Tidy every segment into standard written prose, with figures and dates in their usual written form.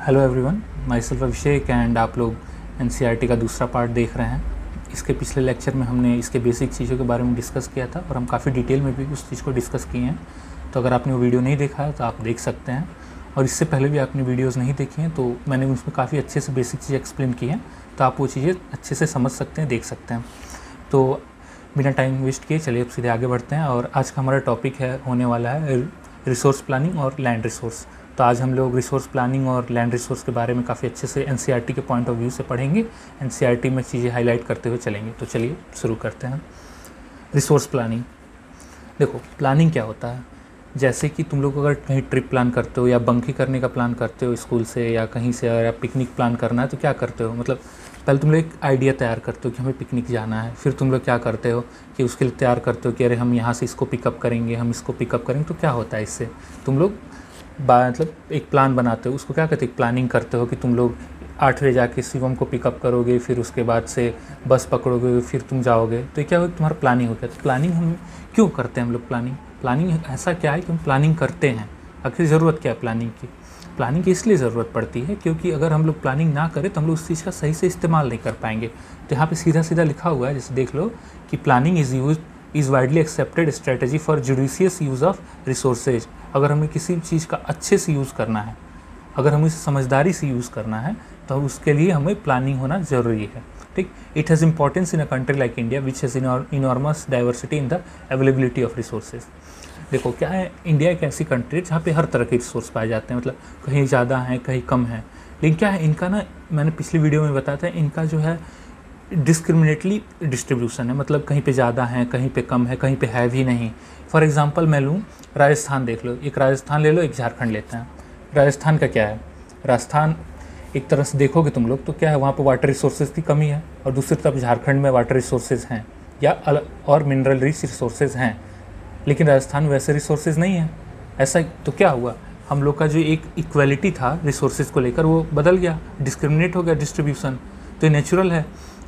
Hello everyone, my self Abhishek and आप लोग NCERT का दूसरा पार्ट देख रहे हैं। इसके पिछले लेक्चर में हमने इसके बेसिक चीज़ों के बारे में डिस्कस किया था और हम काफ़ी डिटेल में भी उस चीज़ को डिस्कस किए हैं। तो अगर आपने वो वीडियो नहीं देखा है तो आप देख सकते हैं, और इससे पहले भी आपने वीडियोज़ नहीं देखी हैं तो मैंने उसमें काफ़ी अच्छे से बेसिक चीज़ें एक्सप्लेन की हैं, तो आप वो चीज़ें अच्छे से समझ सकते हैं, देख सकते हैं। तो बिना टाइम वेस्ट किए चलिए अब सीधे आगे बढ़ते हैं। और आज का हमारा टॉपिक होने वाला है रिसोर्स प्लानिंग और लैंड रिसोर्स। तो आज हम लोग रिसोर्स प्लानिंग और लैंड रिसोर्स के बारे में काफ़ी अच्छे से एनसीईआरटी के पॉइंट ऑफ व्यू से पढ़ेंगे, एनसीईआरटी में चीज़ें हाईलाइट करते हुए चलेंगे। तो चलिए शुरू करते हैं। रिसोर्स प्लानिंग, देखो प्लानिंग क्या होता है। जैसे कि तुम लोग अगर कहीं ट्रिप प्लान करते हो या बंकी करने का प्लान करते हो स्कूल से या कहीं से, या पिकनिक प्लान करना है तो क्या करते हो, मतलब पहले तुम लोग एक आइडिया तैयार करते हो कि हमें पिकनिक जाना है। फिर तुम लोग क्या करते हो कि उसके लिए तैयार करते हो कि अरे हम यहाँ से इसको पिकअप करेंगे, हम इसको पिकअप करेंगे। तो क्या होता है इससे, तुम लोग मतलब एक प्लान बनाते हो, उसको क्या कहते हैं, प्लानिंग करते हो कि तुम लोग 8 बजे जाके शिवम को पिकअप करोगे, फिर उसके बाद से बस पकड़ोगे, फिर तुम जाओगे। तो क्या होगा, तुम्हारा प्लानिंग हो गया। तो प्लानिंग हम क्यों करते हैं, हम लोग प्लानिंग ऐसा क्या है कि हम प्लानिंग करते हैं। आखिर ज़रूरत क्या है प्लानिंग की। प्लानिंग की इसलिए ज़रूरत पड़ती है क्योंकि अगर हम लोग प्लानिंग ना करें तो हम लोग उस चीज़ का सही से इस्तेमाल नहीं कर पाएंगे। तो यहाँ पे सीधा सीधा लिखा हुआ है, जैसे देख लो कि planning is widely accepted strategy for judicious use of resources. अगर हमें किसी चीज़ का अच्छे से यूज़ करना है, अगर हमें समझदारी से यूज़ करना है, तो उसके लिए हमें प्लानिंग होना ज़रूरी है। ठीक, it has importance in a country like India which has enormous diversity in the availability of resources. देखो क्या है, इंडिया एक ऐसी कंट्री है जहाँ पे हर तरह के रिसोर्स पाए जाते हैं, मतलब कहीं ज़्यादा हैं कहीं कम है। लेकिन क्या है इनका ना, मैंने पिछली वीडियो में बताया था, इनका जो है डिस्क्रिमिनेटली डिस्ट्रीब्यूशन है, मतलब कहीं पे ज़्यादा है कहीं पे कम है, कहीं पे है भी नहीं। फॉर एग्जांपल मैं लूँ राजस्थान, देख लो, एक राजस्थान ले लो, एक झारखंड लेते हैं। राजस्थान का क्या है, राजस्थान एक तरह से देखोगे तुम लोग तो क्या है, वहाँ पर वाटर रिसोर्सेज की कमी है, और दूसरी तरफ झारखंड में वाटर रिसोर्सेज हैं या और मिनरल रिच रिसोर्सेज हैं, लेकिन राजस्थान में वैसे रिसोर्सेज नहीं है। ऐसा तो क्या हुआ, हम लोग का जो एक इक्वालिटी था रिसोर्सेज को लेकर वो बदल गया, डिस्क्रिमिनेट हो गया डिस्ट्रीब्यूशन। तो ये नेचुरल है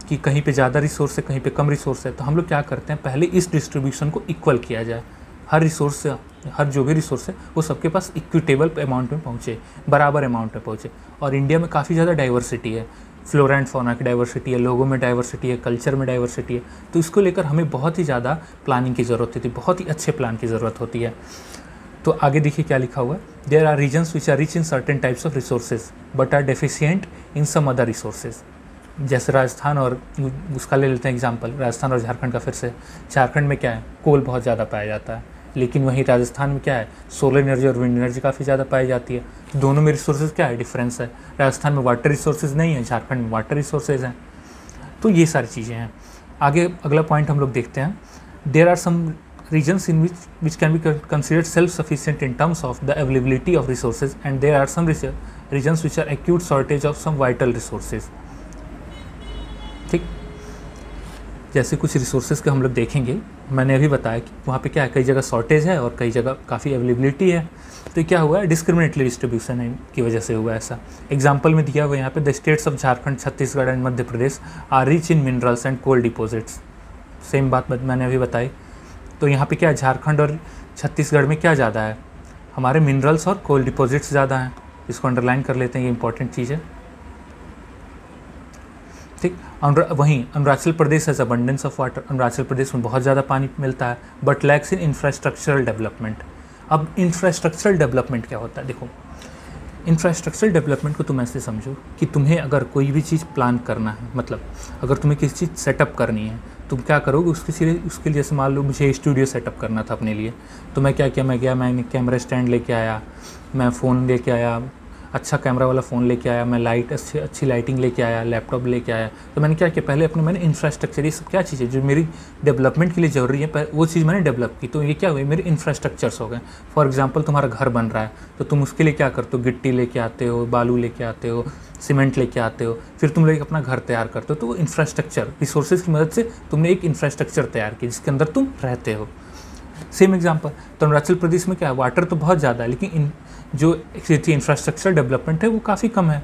कि कहीं पे ज़्यादा रिसोर्स है कहीं पे कम रिसोर्स है। तो हम लोग क्या करते हैं, पहले इस डिस्ट्रीब्यूशन को इक्वल किया जाए, हर रिसोर्स से, हर जो भी रिसोर्स है वो सबके पास इक्विटेबल अमाउंट में पहुँचे, बराबर अमाउंट में पहुँचे। और इंडिया में काफ़ी ज़्यादा डाइवर्सिटी है, फ्लोरा एंड फौना की डाइवर्सिटी है, लोगों में डाइवर्सिटी है, कल्चर में डाइवर्सिटी है। तो इसको लेकर हमें बहुत ही ज़्यादा प्लानिंग की ज़रूरत होती है, बहुत ही अच्छे प्लान की ज़रूरत होती है। तो आगे देखिए क्या लिखा हुआ है, there are regions which are rich in certain types of resources but are deficient in some other resources. जैसे राजस्थान और उसका ले लेते हैं एग्जांपल, राजस्थान और झारखंड का। फिर से झारखंड में क्या है, कोल बहुत ज़्यादा पाया जाता है, लेकिन वहीं राजस्थान में क्या है, सोलर एनर्जी और विंड एनर्जी काफ़ी ज़्यादा पाई जाती है। तो दोनों में रिसोर्सेज क्या है, डिफरेंस है। राजस्थान में वाटर रिसोर्सेज नहीं है, झारखंड में वाटर रिसोर्सेज हैं। तो ये सारी चीज़ें हैं। आगे अगला पॉइंट हम लोग देखते हैं, there are some regions in which can be considered self sufficient in terms of the availability of resources and there are some regions which are acute shortage of some vital resources. ठीक, जैसे कुछ resources के हम लोग देखेंगे, मैंने अभी बताया कि वहाँ पे क्या है, कई जगह शॉर्टेज है और कई जगह काफ़ी अवेलेबिलिटी है। तो क्या हुआ है, डिस्क्रिमिनेटली डिस्ट्रीब्यूशन की वजह से हुआ ऐसा। एग्जांपल में दिया हुआ यहाँ पे, the states of Jharkhand, Chhattisgarh and Madhya Pradesh are rich in minerals and coal deposits. Same बात मैंने अभी बताई। तो यहाँ पे क्या है, झारखंड और छत्तीसगढ़ में क्या ज़्यादा है, हमारे मिनरल्स और कोल डिपॉजिट्स ज़्यादा हैं। इसको अंडरलाइन कर लेते हैं, ये इंपॉर्टेंट चीज़ है। ठीक, वहीं Arunachal Pradesh has abundance of water, Arunachal Pradesh में बहुत ज़्यादा पानी मिलता है, but lacks in infrastructural development. अब इंफ्रास्ट्रक्चरल डेवलपमेंट क्या होता है, देखो इंफ्रास्ट्रक्चरल डेवलपमेंट को तुम ऐसे समझो कि तुम्हें अगर कोई भी चीज़ प्लान करना है, मतलब अगर तुम्हें किसी चीज़ सेटअप करनी है, तुम क्या करोगे उसके लिए, जैसे मान लो मुझे स्टूडियो सेटअप करना था अपने लिए, तो मैं क्या किया, मैंने कैमरा स्टैंड लेके आया, मैं फ़ोन लेके आया, अच्छा कैमरा वाला फ़ोन लेके आया, मैं अच्छी लाइटिंग लेके आया, लैपटॉप लेके आया। तो मैंने क्या किया, पहले मैंने इंफ्रास्ट्रक्चर, ये सब क्या चीज़ है जो मेरी डेवलपमेंट के लिए ज़रूरी है, वो चीज़ मैंने डेवलप की। तो ये क्या हुए, मेरे इंफ्रास्ट्रक्चर्स हो गए। फॉर एग्जांपल तुम्हारा घर बन रहा है तो तुम उसके लिए क्या करते हो, गिट्टी लेके आते हो, बालू लेके आते हो, सीमेंट लेके आते हो, फिर तुम लोग अपना घर तैयार करते हो। तो वो इंफ्रास्ट्रक्चर, रिसोर्सेज की मदद से तुमने एक इंफ्रास्ट्रक्चर तैयार किया जिसके अंदर तुम रहते हो। सेम एग्जांपल, तो अरुणाचल प्रदेश में क्या है, वाटर तो बहुत ज़्यादा है, लेकिन जो इंफ्रास्ट्रक्चर डेवलपमेंट है वो काफ़ी कम है।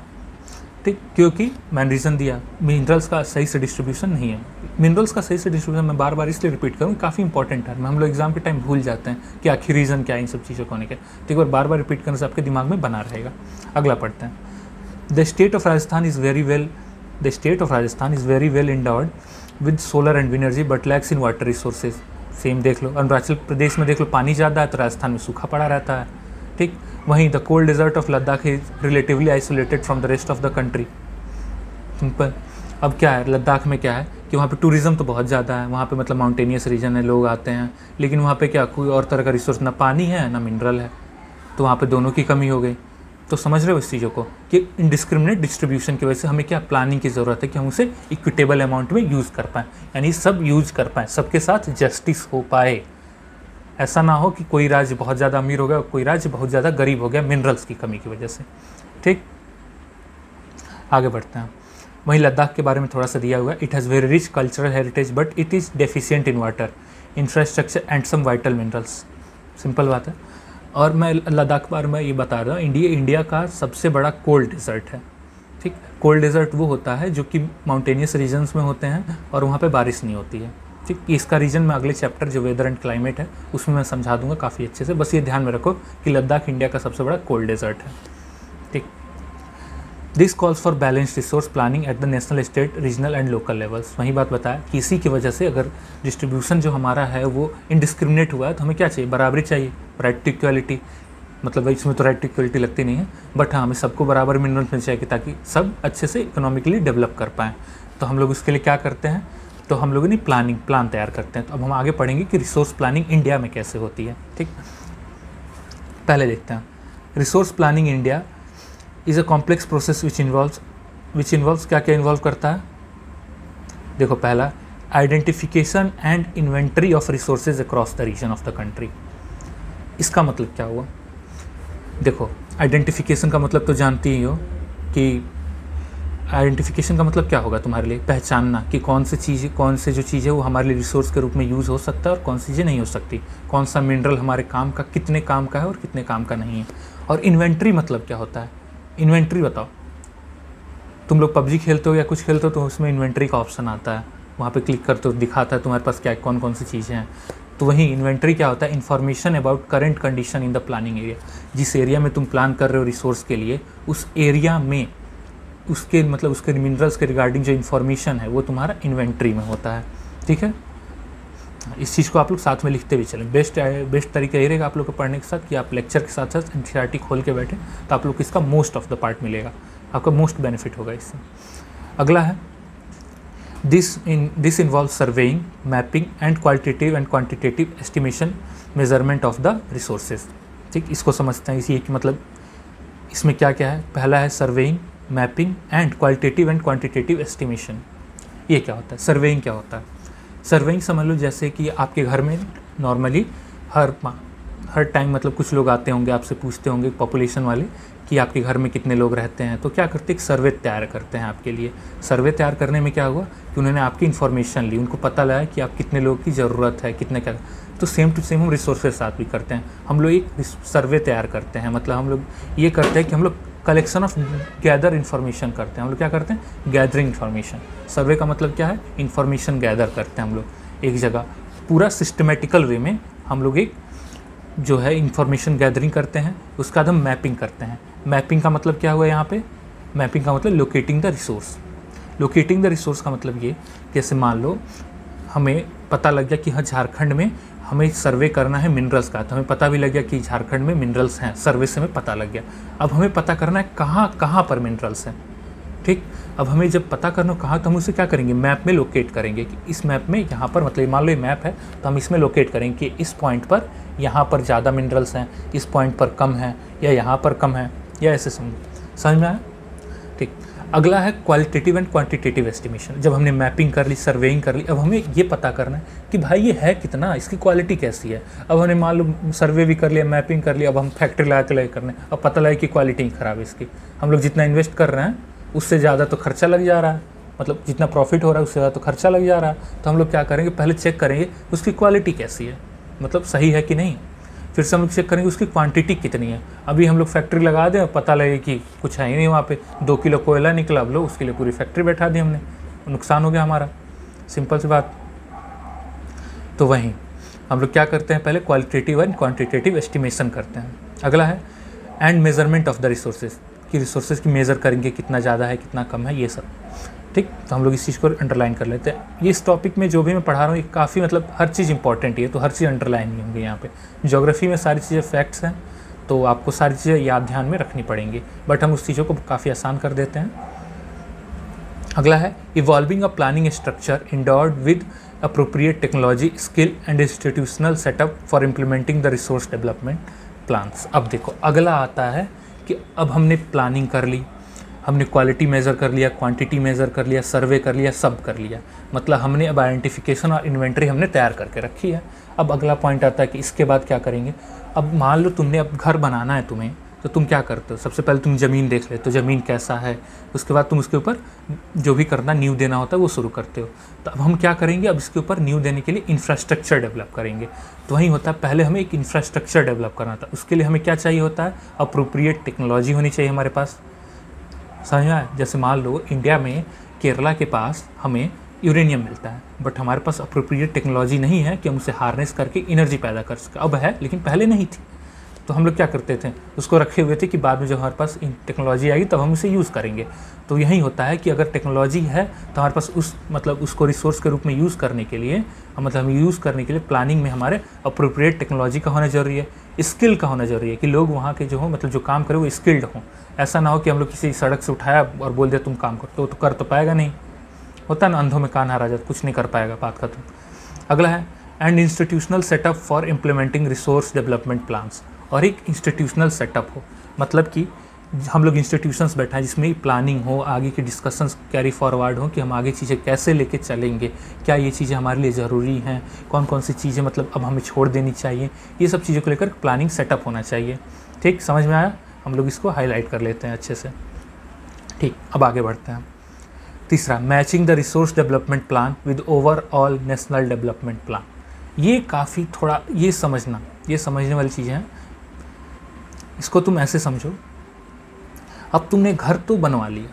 ठीक, क्योंकि मैंने रीज़न दिया, मिनरल्स का सही से डिस्ट्रीब्यूशन नहीं है। मिनरल्स का सही से डिस्ट्रीब्यूशन मैं बार बार इसलिए रिपीट करूँ, काफ़ी इंपॉर्टेंट है, हम लोग एग्जाम के टाइम भूल जाते हैं कि आखिर रीज़न क्या है इन सब चीज़ों को होने के। तो एक बार बार रिपीट करने से आपके दिमाग में बना रहेगा। अगला पढ़ते हैं, the state of Rajasthan is very well endured with solar and wind energy but lacks in water resources. Same देख लो, अरुणाचल प्रदेश में देख लो पानी ज़्यादा है तो राजस्थान में सूखा पड़ा रहता है, ठीक। वहीं the cold desert of Ladakh is relatively isolated from the rest of the country. Simple. अब क्या है लद्दाख में, क्या है कि वहाँ पे टूरिज़्म तो बहुत ज़्यादा है, वहाँ पे मतलब माउंटेनियस रीजन है, लोग आते हैं, लेकिन वहाँ पे क्या कोई और तरह का रिसोर्स, ना पानी है ना मिनरल है, तो वहाँ पे दोनों की कमी हो गई। तो समझ रहे हो इस चीज़ों को कि इंडिस्क्रिमिनेट डिस्ट्रीब्यूशन की वजह से हमें क्या प्लानिंग की ज़रूरत है कि हम उसे इक्विटेबल अमाउंट में यूज़ कर पाएँ, यानी सब यूज कर पाएँ, सबके साथ जस्टिस हो पाए। ऐसा ना हो कि कोई राज्य बहुत ज़्यादा अमीर हो गया और कोई राज्य बहुत ज़्यादा गरीब हो गया मिनरल्स की कमी की वजह से, ठीक। आगे बढ़ते हैं। वहीं लद्दाख के बारे में थोड़ा सा दिया हुआ है, it has very rich cultural heritage but it is deficient in water, infrastructure and some vital minerals. Simple बात है। और मैं लद्दाख के बारे में ये बता रहा हूँ, इंडिया का सबसे बड़ा कोल्ड डेजर्ट है, ठीक। कोल्ड डेजर्ट वो होता है जो कि माउंटेनियस रीजन्स में होते हैं और वहाँ पे बारिश नहीं होती है, ठीक। इसका रीजन मैं अगले चैप्टर जो वेदर एंड क्लाइमेट है उसमें मैं समझा दूंगा काफ़ी अच्छे से। बस ये ध्यान में रखो कि लद्दाख इंडिया का सबसे बड़ा कोल्ड डेजर्ट है, ठीक। This calls for balanced resource planning at the national, state, regional and local levels. वही बात बताया कि इसी की वजह से अगर डिस्ट्रीब्यूशन जो हमारा है वो इनडिस्क्रिमिनेट हुआ है तो हमें क्या चाहिए, बराबरी चाहिए, राइट टू इक्वालिटी। मतलब इसमें तो राइट टू इक्वालिटी लगती नहीं है, बट हाँ हमें सबको बराबर मिनरल्स मिल चाहिए ताकि सब अच्छे से इकोनॉमिकली डेवलप कर पाएँ। तो हम लोग उसके लिए क्या करते हैं, तो हम लोगों ने प्लान तैयार करते हैं। तो अब हम आगे पढ़ेंगे कि रिसोर्स प्लानिंग इंडिया में कैसे होती है, ठीक। पहले देखते हैं resource planning India is a complex process which involves क्या क्या इन्वॉल्व करता है। देखो पहला, identification and inventory of resources across the region of the country. इसका मतलब क्या हुआ, देखो आइडेंटिफिकेशन का मतलब तो जानती ही हो कि आइडेंटिफिकेशन का मतलब क्या होगा तुम्हारे लिए, पहचानना कि कौन से जो चीज़ है वो हमारे लिए रिसोर्स के रूप में यूज़ हो सकता है और कौन सी चीज़ें नहीं हो सकती, कौन सा मिनरल हमारे काम का, कितने काम का है और कितने काम का नहीं है। और इन्वेंट्री मतलब क्या होता है, इन्वेंट्री बताओ। तुम लोग पबजी खेलते हो या कुछ खेलते हो तो उसमें इन्वेंट्री का ऑप्शन आता है, वहाँ पे क्लिक करते हो दिखाता है तुम्हारे पास क्या कौन कौन सी चीज़ें हैं। तो वहीं इन्वेंट्री क्या होता है, information about current condition in the planning area. जिस एरिया में तुम प्लान कर रहे हो रिसोर्स के लिए, उस एरिया में उसके मतलब उसके मिनरल्स के रिगार्डिंग जो इन्फॉर्मेशन है वो तुम्हारा इन्वेंट्री में होता है, ठीक है। इस चीज़ को आप लोग साथ में लिखते भी चलें। बेस्ट तरीका ये रहेगा आप लोग को पढ़ने के साथ कि आप लेक्चर के साथ साथ एनसीईआरटी खोल के बैठे, तो आप लोग को इसका मोस्ट ऑफ द पार्ट मिलेगा, आपका मोस्ट बेनिफिट होगा इससे। अगला है this involve surveying, mapping and qualitative and quantitative estimation, measurement of the resources, ठीक। इसको समझते हैं इसी कि मतलब इसमें क्या क्या है। पहला है surveying, mapping and qualitative and quantitative estimation. ये क्या होता है, सर्वेइंग क्या होता है। सर्वेइंग समझ लो जैसे कि आपके घर में नॉर्मली हर टाइम मतलब कुछ लोग आते होंगे, आपसे पूछते होंगे पॉपुलेशन वाले कि आपके घर में कितने लोग रहते हैं, तो क्या करते हैं, एक सर्वे तैयार करते हैं आपके लिए। सर्वे तैयार करने में क्या हुआ कि उन्होंने आपकी इन्फॉर्मेशन ली, उनको पता लगा कि आप कितने लोगों की ज़रूरत है, कितने क्या। तो सेम टू सेम हम रिसोर्स के साथ भी करते हैं। हम लोग एक सर्वे तैयार करते हैं, मतलब हम लोग ये करते हैं कि हम लोग कलेक्शन ऑफ गैदर इन्फॉर्मेशन करते हैं। हम लोग क्या करते हैं, गैदरिंग इन्फॉर्मेशन। सर्वे का मतलब क्या है, इन्फॉर्मेशन गैदर करते हैं हम लोग एक जगह, पूरा सिस्टमेटिकल वे में हम लोग एक जो है इन्फॉर्मेशन गैदरिंग करते हैं। उसके बाद हम मैपिंग करते हैं। मैपिंग का मतलब क्या हुआ यहाँ पे, मैपिंग का मतलब locating the resource. Locating the resource का मतलब ये, जैसे मान लो हमें पता लग गया कि हाँ झारखंड में हमें सर्वे करना है मिनरल्स का, तो हमें पता भी लग गया कि झारखंड में मिनरल्स हैं, सर्वे से हमें पता लग गया। अब हमें पता करना है कहाँ पर मिनरल्स हैं, ठीक। अब हमें जब पता करना कहाँ, तो हम उसे क्या करेंगे, मैप में लोकेट करेंगे कि इस मैप में यहाँ पर, मतलब मान लो ये मैप है तो हम इसमें लोकेट करेंगे कि इस पॉइंट पर यहाँ पर ज़्यादा मिनरल्स हैं, इस पॉइंट पर कम है, या यहाँ पर कम है, या ऐसे समझ में आया, ठीक। अगला है क्वालिटेटिव एंड क्वांटिटेटिव एस्टिमेशन। जब हमने मैपिंग कर ली, सर्वेइंग कर ली, अब हमें ये पता करना है कि भाई ये है कितना, इसकी क्वालिटी कैसी है। अब हमने मान लो सर्वे भी कर लिया, मैपिंग कर लिया, अब हम फैक्ट्री लगा के लगे करने, अब पता लगा कि क्वालिटी ही ख़राब है इसकी। हम लोग जितना इन्वेस्ट कर रहे हैं उससे ज़्यादा तो खर्चा लग जा रहा है, मतलब जितना प्रॉफिट हो रहा है उससे ज़्यादा तो खर्चा लग जा रहा है। तो हम लोग क्या करेंगे, पहले चेक करेंगे उसकी क्वालिटी कैसी है, मतलब सही है कि नहीं। फिर से हम लोग चेक करेंगे उसकी क्वांटिटी कितनी है। अभी हम लोग फैक्ट्री लगा दें और पता लगे कि कुछ है ही नहीं वहाँ पे, 2 किलो कोयला निकला, अब लो उसके लिए पूरी फैक्ट्री बैठा दी हमने, नुकसान हो गया हमारा। सिंपल सी बात। तो वहीं हम लोग क्या करते हैं, पहले क्वालिटेटिव एंड क्वांटिटेटिव एस्टिमेशन करते हैं। अगला है and measurement of the resources. कि रिसोर्सेज की मेज़र करेंगे कितना ज़्यादा है कितना कम है ये सब। ठीक, तो हम लोग इस चीज़ को अंडरलाइन कर लेते हैं। ये इस टॉपिक में जो भी मैं पढ़ा रहा हूँ ये काफ़ी मतलब हर चीज़ इंपॉर्टेंट है, तो हर चीज़ अंडरलाइन ही होंगी यहाँ पे। ज्योग्राफी में सारी चीज़ें फैक्ट्स हैं, तो आपको सारी चीज़ें याद ध्यान में रखनी पड़ेंगी, बट हम उस चीज़ों को काफ़ी आसान कर देते हैं। अगला है evolving a planning structure endured with appropriate technology skill and institutional setup for implementing the resource development plans. अब देखो अगला आता है कि अब हमने प्लानिंग कर ली, हमने क्वालिटी मेज़र कर लिया, क्वांटिटी मेज़र कर लिया, सर्वे कर लिया, सब कर लिया, मतलब हमने अब आइडेंटिफिकेशन और इन्वेंट्री हमने तैयार करके रखी है। अब अगला पॉइंट आता है कि इसके बाद क्या करेंगे। अब मान लो तुमने अब घर बनाना है तुम्हें, तो तुम क्या करते हो, सबसे पहले तुम ज़मीन देख लेते हो, ज़मीन कैसा है, उसके बाद तुम उसके ऊपर जो भी करना नींव देना होता है वो शुरू करते हो। तो अब हम क्या करेंगे, अब इसके ऊपर नींव देने के लिए इंफ्रास्ट्रक्चर डेवलप करेंगे। तो वहीं होता है पहले हमें एक इंफ्रास्ट्रक्चर डेवलप करना था, उसके लिए हमें क्या चाहिए होता है, अप्रोप्रिएट टेक्नोलॉजी होनी चाहिए हमारे पास। समझ में आया। जैसे मान लो इंडिया में केरला के पास हमें यूरेनियम मिलता है, बट हमारे पास अप्रोप्रिएट टेक्नोलॉजी नहीं है कि हम उसे हार्नेस करके एनर्जी पैदा कर सकें। अब है लेकिन पहले नहीं थी, तो हम लोग क्या करते थे, उसको रखे हुए थे कि बाद में जब हमारे पास टेक्नोलॉजी आएगी तब हम इसे यूज़ करेंगे। तो यही होता है कि अगर टेक्नोलॉजी है तो हमारे पास उस मतलब उसको रिसोर्स के रूप में यूज़ करने के लिए मतलब हम यूज़ करने के लिए प्लानिंग में हमारे अप्रोप्रिएट टेक्नोलॉजी का होना ज़रूरी है, स्किल का होना ज़रूरी है कि लोग वहाँ के जो हो मतलब जो काम करें वो स्किल्ड हों। ऐसा ना हो कि हम लोग किसी सड़क से उठाया और बोल दिया तुम काम करो, तो कर तो पाएगा नहीं। होता है ना, अंधों में कान हारा जाता, कुछ नहीं कर पाएगा, बात खत्म। अगला है and institutional setup for implementing resource development plans. और एक इंस्टीट्यूशनल सेटअप हो, मतलब कि हम लोग इंस्टीट्यूशंस बैठाएं जिसमें प्लानिंग हो, आगे की डिस्कशंस कैरी फॉरवर्ड हो कि हम आगे चीज़ें कैसे लेके चलेंगे, क्या ये चीज़ें हमारे लिए ज़रूरी हैं, कौन कौन सी चीज़ें मतलब अब हमें छोड़ देनी चाहिए, ये सब चीज़ों को लेकर प्लानिंग सेटअप होना चाहिए। ठीक, समझ में आया। हम लोग इसको हाईलाइट कर लेते हैं अच्छे से। ठीक, अब आगे बढ़ते हैं। तीसरा, matching the resource development plan with overall national development plan. ये काफ़ी थोड़ा ये समझने वाली चीज़ें हैं। इसको तुम ऐसे समझो, अब तुमने घर तो बनवा लिया,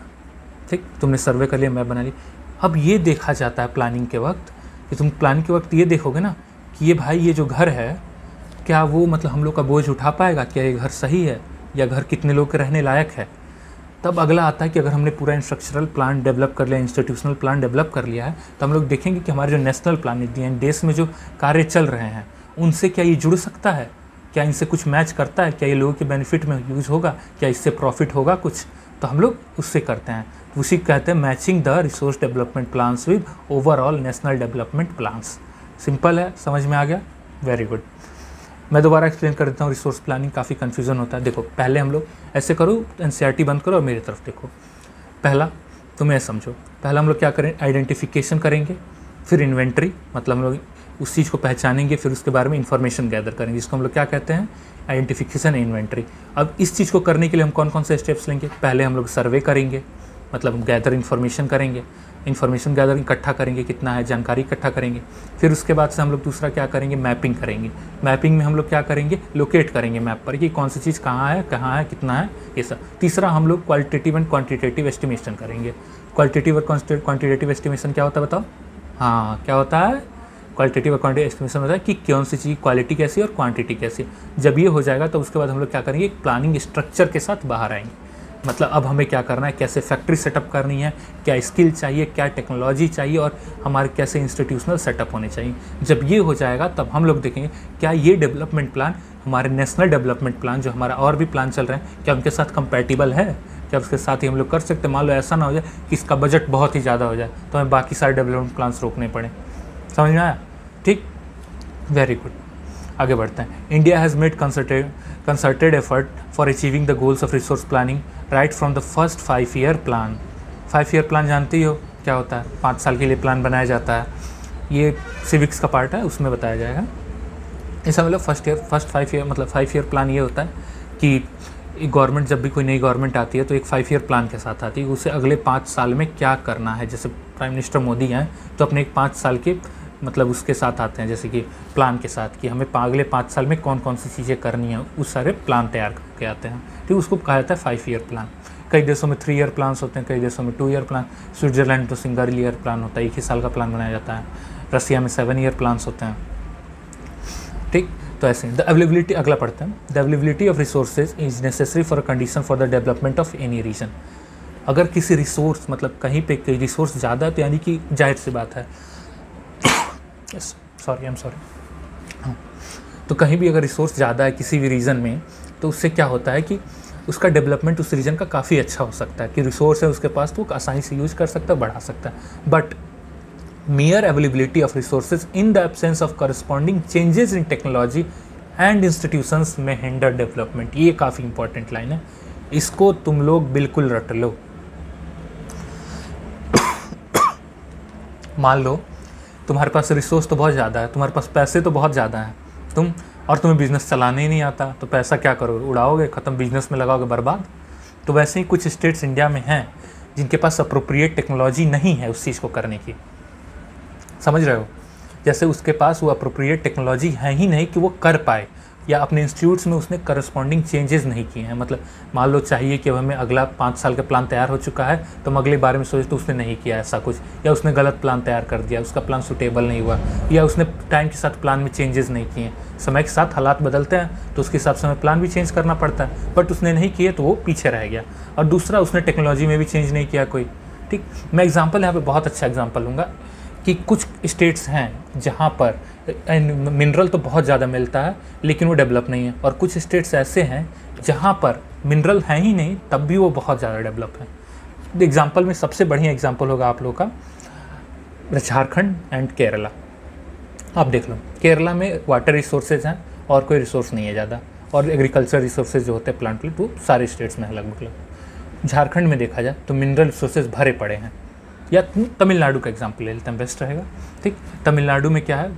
ठीक, तुमने सर्वे कर लिया, मैप बना ली। अब ये देखा जाता है प्लानिंग के वक्त कि तुम प्लानिंग के वक्त ये देखोगे ना कि ये भाई ये जो घर है क्या वो मतलब हम लोग का बोझ उठा पाएगा, क्या ये घर सही है या घर कितने लोग के रहने लायक है। तब अगला आता है कि अगर हमने पूरा इंस्ट्रक्चरल प्लान डेवलप कर लिया, इंस्टीट्यूशनल प्लान डेवलप कर लिया है, तो हम लोग देखेंगे कि हमारे जो नेशनल प्लान हैं, देश में जो कार्य चल रहे हैं उनसे क्या ये जुड़ सकता है, क्या इनसे कुछ मैच करता है, क्या ये लोगों के बेनिफिट में यूज़ होगा, क्या इससे प्रॉफिट होगा कुछ, तो हम लोग उससे करते हैं। तो उसी कहते हैं matching the resource development plans with overall national development plans. Simple है, समझ में आ गया, वेरी गुड। मैं दोबारा एक्सप्लेन कर देता हूँ। रिसोर्स प्लानिंग काफ़ी कन्फ्यूज़न होता है। देखो पहले हम लोग ऐसे करो, एनसीईआरटी बंद करो और मेरी तरफ देखो। पहला तुम्हें समझो, पहला हम लोग क्या करें, आइडेंटिफिकेशन करेंगे, फिर इन्वेंट्री, मतलब हम लोग उस चीज़ को पहचानेंगे, फिर उसके बारे में इंफॉर्मेशन गैदर करेंगे, जिसको हम लोग क्या कहते हैं, आइडेंटिफिकेशन इन्वेंट्री। अब इस चीज़ को करने के लिए हम कौन कौन से स्टेप्स लेंगे, पहले हम लोग सर्वे करेंगे, मतलब गैदर इन्फॉर्मेशन करेंगे, इन्फॉर्मेशन गैदर इकट्ठा करेंगे, कितना है जानकारी इकट्ठा करेंगे। फिर उसके बाद से हम लोग दूसरा क्या करेंगे, मैपिंग करेंगे। मैपिंग में हम लोग क्या करेंगे, लोकेट करेंगे मैप पर कि कौन सी चीज़ कहाँ है, कितना है, ये सब। तीसरा हम लोग क्वालिटेटिव एंड क्वांटिटेटिव एस्टिमेशन करेंगे। क्वालिटेटिव और क्वांटिटेटिव एस्टिमेशन क्या होता है बताओ। हाँ, क्या होता है, क्वालिटेटिव और क्वांटिटेटिव एस्टिमेशन होता है कि कौन सी चीज़ क्वालिटी कैसी है और क्वांटिटी कैसी है। जब ये हो जाएगा तो उसके बाद हम लोग क्या करेंगे, एक प्लानिंग स्ट्रक्चर के साथ बाहर आएंगे। मतलब अब हमें क्या करना है, कैसे फैक्ट्री सेटअप करनी है, क्या स्किल चाहिए, क्या टेक्नोलॉजी चाहिए और हमारे कैसे इंस्टीट्यूशनल सेटअप होने चाहिए। जब ये हो जाएगा तब हम लोग देखेंगे क्या ये डेवलपमेंट प्लान हमारे नेशनल डेवलपमेंट प्लान जो हमारा और भी प्लान चल रहे हैं क्या उनके साथ कंपैटिबल है, क्या उसके साथ ही हम लोग कर सकते हैं। मान लो ऐसा ना हो जाए कि इसका बजट बहुत ही ज़्यादा हो जाए तो हमें बाकी सारे डेवलपमेंट प्लान्स रोकने पड़े। समझ में आया, ठीक, वेरी गुड। आगे बढ़ते हैं। India has made concerted effort for achieving the goals of resource planning right from the first 5 year plan. 5 year plan जानती हो क्या होता है, 5 साल के लिए प्लान बनाया जाता है। ये सिविक्स का पार्ट है, उसमें बताया जाएगा। ऐसा मतलब फर्स्ट 5 ईयर मतलब 5 ईयर प्लान ये होता है कि गवर्नमेंट जब भी कोई नई गवर्नमेंट आती है तो एक 5 ईयर प्लान के साथ आती है, उसे अगले 5 साल में क्या करना है। जैसे प्राइम मिनिस्टर मोदी हैं तो अपने एक 5 साल के मतलब उसके साथ आते हैं, जैसे कि प्लान के साथ कि हमें अगले 5 साल में कौन कौन सी चीज़ें करनी है, उस सारे प्लान तैयार करके आते हैं। ठीक, उसको कहा जाता है 5 ईयर प्लान। कई देशों में 3 ईयर प्लान्स होते हैं, कई देशों में 2 ईयर प्लान। स्विट्ज़रलैंड तो सिंगल ईयर प्लान होता है, 1 ही साल का प्लान बनाया जाता है। रसिया में 7 ईयर प्लान्स होते हैं। ठीक, तो ऐसे द अवेलेबिलिटी, अगला पढ़ते हैं, the availability of resources is necessary for a condition for the development of any region. अगर किसी रिसोर्स, मतलब कहीं पे कोई रिसोर्स ज़्यादा है तो यानी कि जाहिर सी बात है आई एम सॉरी, तो कहीं भी अगर रिसोर्स ज़्यादा है किसी भी रीजन में, तो उससे क्या होता है कि उसका डेवलपमेंट उस रीजन का काफ़ी अच्छा हो सकता है कि रिसोर्स है उसके पास तो वो आसानी से यूज कर सकता है, बढ़ा सकता है। But mere availability of resources in the absence of corresponding changes in technology and institutions may hinder development। ये काफ़ी इंपॉर्टेंट लाइन है, इसको तुम लोग बिल्कुल रट लो। मान लो तुम्हारे पास रिसोर्स तो बहुत ज़्यादा है, तुम्हारे पास पैसे तो बहुत ज़्यादा हैं, तुम्हें बिज़नेस चलाने ही नहीं आता, तो पैसा क्या करोगे, उड़ाओगे, ख़त्म, बिजनेस में लगाओगे, बर्बाद। तो वैसे ही कुछ स्टेट्स इंडिया में हैं जिनके पास अप्रोप्रिएट टेक्नोलॉजी नहीं है उस चीज़ को करने की, समझ रहे हो, जैसे उसके पास वो अप्रोप्रिएट टेक्नोलॉजी है ही नहीं कि वो कर पाए, या अपने इंस्टीट्यूट्स में उसने करस्पॉन्डिंग चेंजेस नहीं किए हैं। मतलब मान लो चाहिए कि हमें अगला 5 साल का प्लान तैयार हो चुका है, तो हम अगले बारे में सोचे तो उसने नहीं किया ऐसा कुछ, या उसने गलत प्लान तैयार कर दिया, उसका प्लान सूटेबल नहीं हुआ, या उसने टाइम के साथ प्लान में चेंजेस नहीं किए। समय के साथ हालात बदलते हैं तो उसके हिसाब से हमें प्लान भी चेंज करना पड़ता है, बट उसने नहीं किए तो वो पीछे रह गया। और दूसरा, उसने टेक्नोलॉजी में भी चेंज नहीं किया कोई। ठीक, मैं एग्जाम्पल यहाँ पर बहुत अच्छा एग्जाम्पल लूँगा कि कुछ स्टेट्स हैं जहाँ पर मिनरल तो बहुत ज़्यादा मिलता है लेकिन वो डेवलप नहीं है, और कुछ स्टेट्स ऐसे हैं जहाँ पर मिनरल है ही नहीं तब भी वो बहुत ज़्यादा डेवलप है। एग्जाम्पल में सबसे बढ़िया एग्जाम्पल होगा आप लोगों का झारखंड एंड केरला। आप देख लो, केरला में वाटर रिसोर्सेज हैं और कोई रिसोर्स नहीं है ज़्यादा, और एग्रीकल्चर रिसोर्सेज जो होते हैं प्लांट के, तो सारे स्टेट्स में है लगभग। झारखंड में देखा जाए तो मिनरल रिसोर्सेज भरे पड़े हैं, या तमिलनाडु का एग्जाम्पल ले लेते हैं, बेस्ट रहेगा। ठीक, तमिलनाडु में क्या है,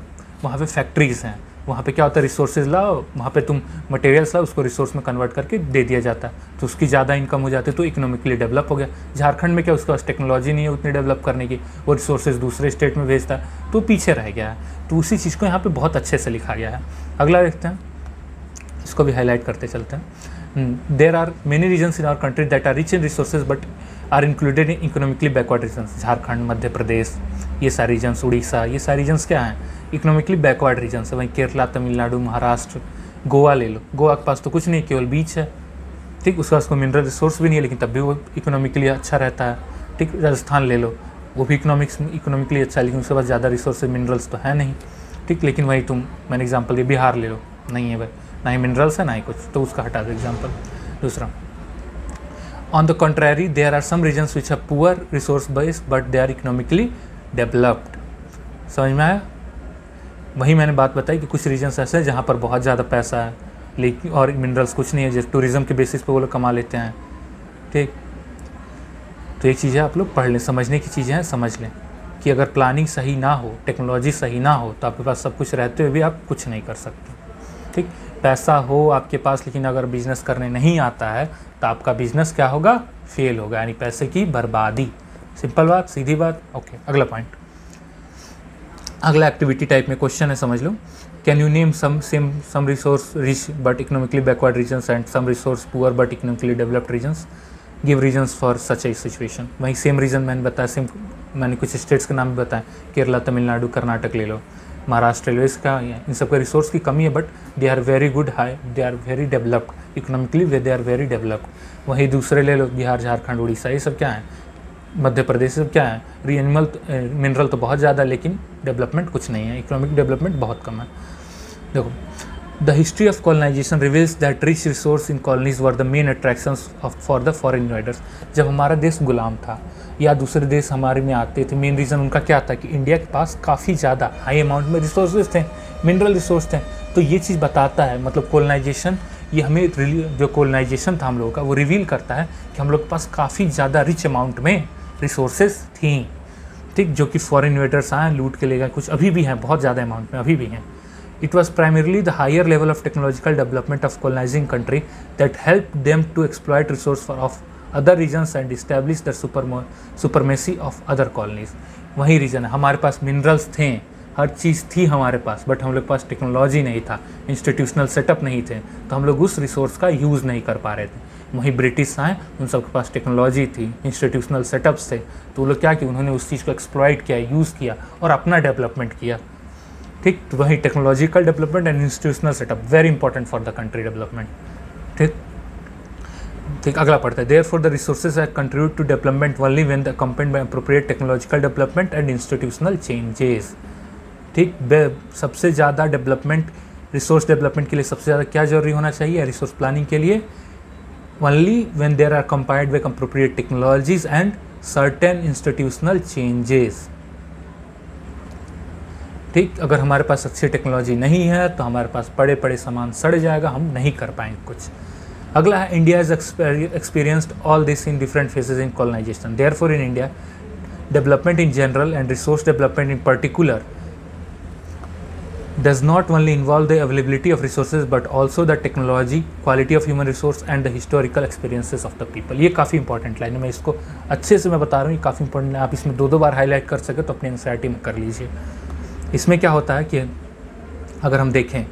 वहाँ पे फैक्ट्रीज़ हैं, वहाँ पे क्या होता है, रिसोर्सेज लाओ, वहाँ पे तुम मटेरियल्स लाओ, उसको रिसोर्स में कन्वर्ट करके दे दिया जाता है, तो उसकी ज़्यादा इनकम हो जाती है, तो इकोनॉमिकली डेवलप हो गया। झारखंड में क्या, उसके पास टेक्नोलॉजी नहीं है उतनी डेवलप करने की, वो रिसोर्सेज दूसरे स्टेट में भेजता है तो पीछे रह गया है। तो उसी चीज़ को यहाँ पर बहुत अच्छे से लिखा गया है। अगला देखते हैं, इसको भी हाईलाइट करते चलते हैं। There are many regions in our country that are rich in resources but are included in economically backward regions. Jharkhand, Madhya Pradesh, ये सारे रीजन्स, उड़ीसा, ये सारे रीजन्स क्या हैं, इकोनॉमिकली बैकवर्ड रीजन्स है। वहीं केरला, तमिलनाडु, महाराष्ट्र, गोवा ले लो, गोवा के पास तो कुछ नहीं, केवल बीच है। ठीक, उसके पास कोई मिनरल रिसोर्स भी नहीं है लेकिन तब भी वो इकोनॉमिकली अच्छा रहता है। ठीक, राजस्थान ले लो, वो भी इकोनॉमिकली अच्छा है लेकिन उसके पास ज़्यादा रिसोर्सेज मिनरल्स तो है नहीं। ठीक, लेकिन वही मैंने एग्जाम्पल दिया, बिहार ले लो, नहीं है भाई, ना ही मिनरल्स है ना ही कुछ, तो उसका हटा दो एग्जाम्पल। दूसरा, On the contrary, there are some regions which are poor resource base but they are economically developed। समझ में आया? वही मैंने बात बताई कि कुछ रीजन्स ऐसे हैं जहाँ पर बहुत ज़्यादा पैसा है लेकिन और मिनरल्स कुछ नहीं है, जैसे टूरिज़्म के बेसिस पे वो लोग कमा लेते हैं। ठीक, तो एक चीज़ है, आप लोग पढ़ लें, समझने की चीज़ें हैं, समझ लें कि अगर प्लानिंग सही ना हो, टेक्नोलॉजी सही ना हो, तो आपके पास सब कुछ रहते हुए भी आप कुछ नहीं कर सकते। ठीक, पैसा हो आपके पास लेकिन अगर बिजनेस करने नहीं आता है तो आपका बिजनेस क्या होगा, फेल होगा, यानी पैसे की बर्बादी। सिंपल बात, सीधी बात। ओके, अगला पॉइंट, अगला एक्टिविटी टाइप में क्वेश्चन है, समझ लो। Can you name some resource rich but economically backward regions and some resource poor but economically developed regions, give reasons for such a situation. वहीं सेम रीजन मैंने बताया, मैंने कुछ स्टेट्स के नाम भी बताए, केरला, तमिलनाडु, कर्नाटक ले लो, महाराष्ट्र ले लो, इसका इन सब का रिसोर्स की कमी है but they are very good high, they are very developed economically, they are very developed. वहीं दूसरे ले लो, बिहार, झारखंड, उड़ीसा, ये सब क्या है, मध्य प्रदेश, सब क्या है, मिनरल तो बहुत ज़्यादा लेकिन डेवलपमेंट कुछ नहीं है, इकोनॉमिक डेवलपमेंट बहुत कम है। देखो, the history of colonisation reveals that rich resource in colonies were the main attractions for the foreign invaders. जब हमारा देश गुलाम था या दूसरे देश हमारे में आते थे, मेन रीज़न उनका क्या था कि इंडिया के पास काफ़ी ज़्यादा हाई अमाउंट में रिसोर्सेज थे, मिनरल रिसोर्स थे। तो ये चीज़ बताता है, मतलब कॉलोनाइजेशन, ये हमें जो कॉलोनाइजेशन था हम लोगों का, वो रिवील करता है कि हम लोग के पास काफ़ी ज़्यादा रिच अमाउंट में रिसोर्सेज थी। ठीक, जो कि फॉरेन इन्वेडर्स आए, लूट के ले गए, कुछ अभी भी हैं, बहुत ज़्यादा अमाउंट में अभी भी हैं। It was primarily the higher level of technological development of colonizing country that helped them to exploit resources of other regions and establish the supremacy of other colonies। वही रीज़न है, हमारे पास मिनरल्स थे, हर चीज़ थी हमारे पास, बट हम लोग के पास technology नहीं था, इंस्टीट्यूशनल सेटअप नहीं थे, तो हम लोग उस रिसोर्स का यूज़ नहीं कर पा रहे थे। वहीं ब्रिटिश आए, उन सबके पास टेक्नोलॉजी थी, इंस्टीट्यूशनल सेटअप्स थे, तो वो लोग क्या कि उन्होंने उस चीज़ को एक्सप्लॉइट किया, यूज़ किया और अपना डेवलपमेंट किया। ठीक। तो वही technological development and institutional setup very important for the country development. ठीक ठीक। अगला पढ़ते हैं, therefore the resources contribute to development only when the accompanied by appropriate technological development and institutional changes. ठीक। सबसे ज़्यादा डेवलपमेंट, रिसोर्स डेवलपमेंट के लिए सबसे ज़्यादा क्या जरूरी होना चाहिए रिसोर्स प्लानिंग के लिए? Only when there are compiled with appropriate technologies and certain institutional changes. ठीक। अगर हमारे पास अच्छी टेक्नोलॉजी नहीं है तो हमारे पास पड़े पड़े सामान सड़ जाएगा, हम नहीं कर पाएंगे कुछ। अगला है, India has experienced all this in different phases in colonisation, therefore in India development in general and resource development in particular does not only involve the availability of resources but also the technology, quality of human resource and the historical experiences of the people। ये काफ़ी important line है, मैं इसको अच्छे से मैं बता रहा हूँ, ये काफ़ी इंपॉर्टेंट है। आप इसमें दो बार हाईलाइट कर सके तो अपनी एनसीईआरटी में कर लीजिए। इसमें क्या होता है कि अगर हम देखें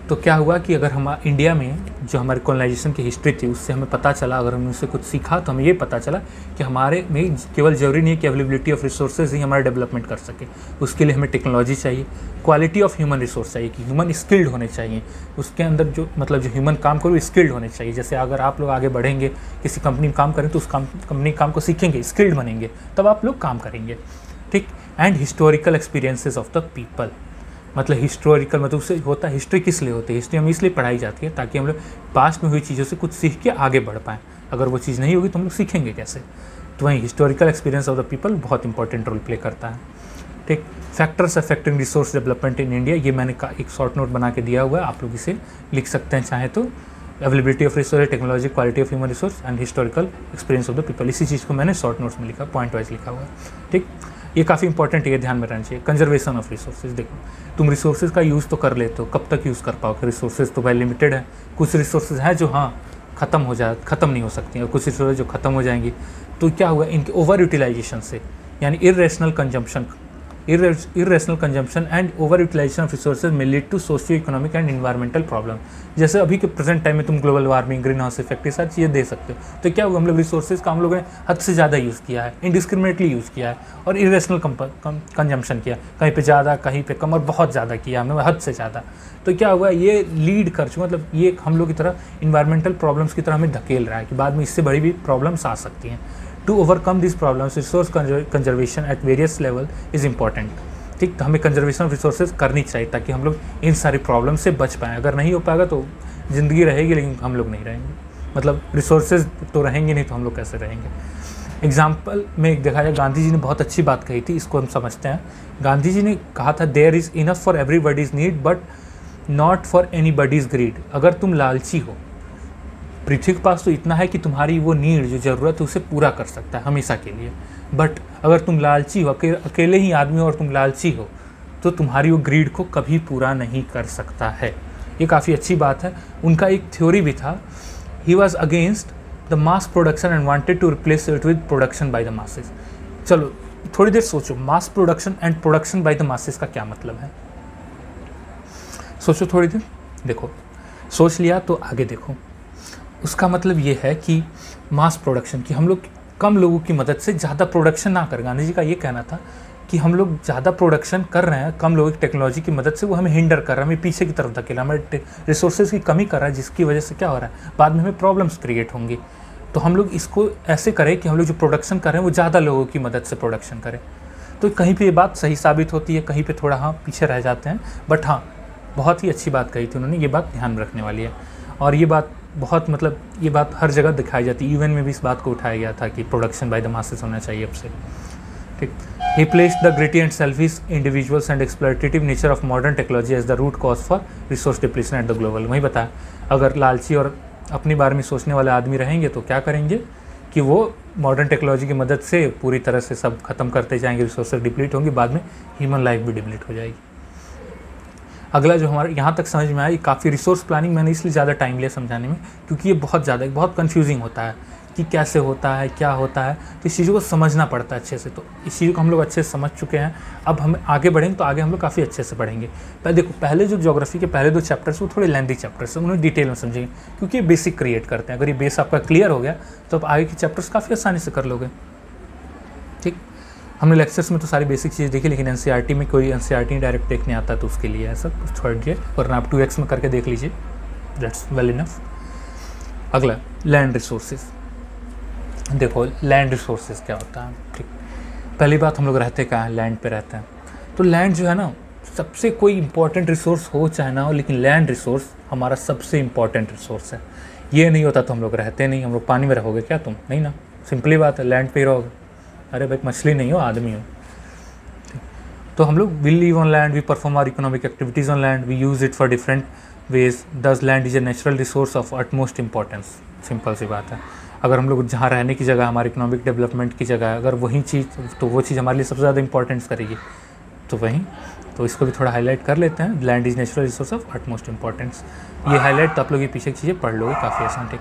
तो क्या हुआ कि अगर हम इंडिया में जो हमारे कॉलोनाइजेशन की हिस्ट्री थी उससे हमें पता चला, अगर हमने उससे कुछ सीखा तो हमें ये पता चला कि हमारे में केवल ज़रूरी नहीं है कि अवेलेबिलिटी ऑफ रिसोर्सेज ही हमारा डेवलपमेंट कर सके, उसके लिए हमें टेक्नोलॉजी चाहिए, क्वालिटी ऑफ ह्यूमन रिसोर्स चाहिए कि ह्यूमन स्किल्ड होने चाहिए, उसके अंदर जो मतलब जो ह्यूमन काम करे वो स्किल्ड होने चाहिए। जैसे अगर आप लोग आगे बढ़ेंगे, किसी कंपनी में काम करें तो उस कंपनी काम को सीखेंगे, स्किल्ड बनेंगे, तब आप लोग काम करेंगे। ठीक। And historical experiences of the people, मतलब हिस्टोरिकल मतलब उससे होता है, हिस्ट्री किस लिए होती है? हिस्ट्री हमें इसलिए पढ़ाई जाती है ताकि हम लोग पास्ट में हुई चीज़ों से कुछ सीख के आगे बढ़ पाएँ। अगर वो चीज़ नहीं होगी तो हम लोग सीखेंगे कैसे? तो वहीं historical experience of the people बहुत इंपॉर्टेंट रोल प्ले करता है। ठीक। Factors affecting resource development in India, ये मैंने एक शॉर्ट नोट बना के दिया हुआ है, आप लोग इसे लिख सकते हैं चाहे तो। Availability of resource, technology, quality of human resource and historical experience of the people, इसी चीज़ को मैंने शॉर्ट नोट्स में लिखा, पॉइंट वाइज लिखा हुआ है। ठीक। ये काफ़ी इंपॉर्टेंट है, ये ध्यान में रहना चाहिए। कंजर्वेशन ऑफ रिसोर्सेज, देखो तुम रिसोर्सेज का यूज़ तो कर लेते हो, कब तक यूज़ कर पाओगे? रिसोर्सेज तो भाई लिमिटेड है। कुछ रिसोर्सेज हैं जो ख़त्म नहीं हो सकती हैं, और कुछ रिसोर्सेज जो ख़त्म हो जाएंगी तो क्या हुआ, इनके ओवर यूटिलाइजेशन से, यानी irrational consumption and over utilization of resources में lead to socio economic and environmental problem. जैसे अभी के प्रेजेंट टाइम में तुम global warming, green house effect, ये सारी चीज़ें दे सकते हो। तो क्या हुआ, हम लोग रिसोर्सेज का हम लोगों ने हद से ज़्यादा यूज़ किया है, इनडिस्क्रिमिनेटली यूज़ किया है और इरेशनल कंजम्पशन किया, कहीं पे ज़्यादा कहीं पे कम और बहुत ज़्यादा किया हमने, हद से ज़्यादा। तो क्या हुआ, ये लीड कर चुका, मतलब ये हम लोग की तरह इन्वायरमेंटल प्रॉब्लम्स की तरह हमें धकेल रहा है कि बाद में इससे बड़ी भी प्रॉब्लम्स आ सकती हैं। To overcome this problems resource conservation at various level is important. ठीक। तो हमें कंजर्वेशन ऑफ रिसोर्सेज करनी चाहिए ताकि हम लोग इन सारी प्रॉब्लम से बच पाएँ। अगर नहीं हो पाएगा तो ज़िंदगी रहेगी लेकिन हम लोग नहीं रहेंगे, मतलब रिसोर्सेज तो रहेंगे नहीं तो हम लोग कैसे रहेंगे? एग्जाम्पल में देखा जाए, गांधी जी ने बहुत अच्छी बात कही थी, इसको हम समझते हैं। गांधी जी ने कहा था, there is enough for everybody's need but not for anybody's greed. अगर तुम लालची हो, पृथ्वी के पास तो इतना है कि तुम्हारी वो नीड जो ज़रूरत है उसे पूरा कर सकता है हमेशा के लिए, बट अगर तुम लालची हो, अकेले ही आदमी हो और तुम लालची हो, तो तुम्हारी वो ग्रीड को कभी पूरा नहीं कर सकता है। ये काफ़ी अच्छी बात है। उनका एक थ्योरी भी था, he was against the mass production and wanted to replace it with production by the masses. चलो थोड़ी देर सोचो, mass production and production by the masses का क्या मतलब है? सोचो थोड़ी देर, देखो सोच लिया तो आगे देखो। उसका मतलब ये है कि मास प्रोडक्शन, कि हम लोग कम लोगों की मदद से ज़्यादा प्रोडक्शन ना करें। गांधी जी का ये कहना था कि हम लोग ज़्यादा प्रोडक्शन कर रहे हैं कम लोगों की टेक्नोलॉजी की मदद से, वो हमें हिंडर कर रहा है, हमें पीछे की तरफ धकेला, हमारे रिसोर्सेज की कमी कर रहा है, जिसकी वजह से क्या हो रहा है, बाद में हमें प्रॉब्लम्स क्रिएट होंगी। तो हम लोग इसको ऐसे करें कि हम लोग जो प्रोडक्शन कर रहे हैं वो ज़्यादा लोगों की मदद से प्रोडक्शन करें। तो कहीं पर ये बात सही साबित होती है, कहीं पर थोड़ा पीछे रह जाते हैं, बट बहुत ही अच्छी बात कही थी उन्होंने, ये बात ध्यान रखने वाली है। और ये बात बहुत, मतलब ये बात हर जगह दिखाई जाती है, यूएन में भी इस बात को उठाया गया था कि प्रोडक्शन बाय द मासेस होना चाहिए अब से। ठीक। He placed the greedy and selfish individuals and exploitative nature of modern technology as the root cause for resource depletion at the global. वही बताया, अगर लालची और अपने बारे में सोचने वाले आदमी रहेंगे तो क्या करेंगे कि वो मॉडर्न टेक्नोलॉजी की मदद से पूरी तरह से सब खत्म करते जाएंगे, रिसोर्सेज डिप्लीट होंगी, बाद में ह्यूमन लाइफ भी डिप्लीट हो जाएगी। अगला जो हमारे यहाँ तक समझ में आया, ये काफ़ी रिसोर्स प्लानिंग मैंने इसलिए ज़्यादा टाइम लिया समझाने में क्योंकि ये बहुत कंफ्यूजिंग होता है कि कैसे होता है, क्या होता है, तो इस चीज़ों को समझना पड़ता है अच्छे से। तो इस चीज़ को हम लोग अच्छे से समझ चुके हैं, अब हम आगे बढ़ेंगे तो आगे हम लोग काफ़ी अच्छे से पढ़ेंगे। देखो पहले जो ज्योग्राफी के पहले 2 चैप्टर्स वो थोड़े लेंथी चैप्टर्स हैं, उन्हें डिटेल में समझेंगे क्योंकि ये बेसिक क्रिएट करते हैं। अगर ये बेस आपका क्लियर हो गया तो आप आगे के चैप्टर्स काफ़ी आसानी से कर लोगे। ठीक। हमने लेक्चर्स में तो सारी बेसिक चीज़ देखी, लेकिन एनसीईआरटी में कोई एनसीईआरटी डायरेक्ट देखने आता तो उसके लिए ऐसा कुछ छोड़ दिए, वरना आप 2x में करके देख लीजिए, दैट्स वेल इनफ। अगला लैंड रिसोर्सेज। देखो लैंड रिसोर्सेज क्या होता है, ठीक। पहली बात, हम लोग रहते कहाँ हैं, लैंड पे रहते हैं। तो लैंड जो है ना, सबसे कोई इंपॉर्टेंट रिसोर्स हो चाहे ना हो, लेकिन लैंड रिसोर्स हमारा सबसे इंपॉर्टेंट रिसोर्स है। ये नहीं होता तो हम लोग रहते नहीं। हम लोग पानी में रहोगे क्या तुम? नहीं ना, सिंपली बात है, लैंड पे ही रहोगे। अरे भाई मछली नहीं हो, आदमी हो। तो हम लोग will live on land, we perform our economic activities on land, we use it for different ways, this land is a natural resource of utmost importance. Simple सी बात है। अगर हम लोग जहाँ रहने की जगह, हमारे इकोनॉमिक डेवलपमेंट की जगह, अगर वही चीज़, तो वो चीज़ हमारे लिए सबसे ज़्यादा इंपॉर्टेंस करेगी, तो वहीं, तो इसको भी थोड़ा हाईलाइट कर लेते हैं। Land is natural resource of utmost importance. ये हाईलाइट तो आप लोग ये पीछे की चीज़ें पढ़ लोगे काफ़ी आसान, ठीक।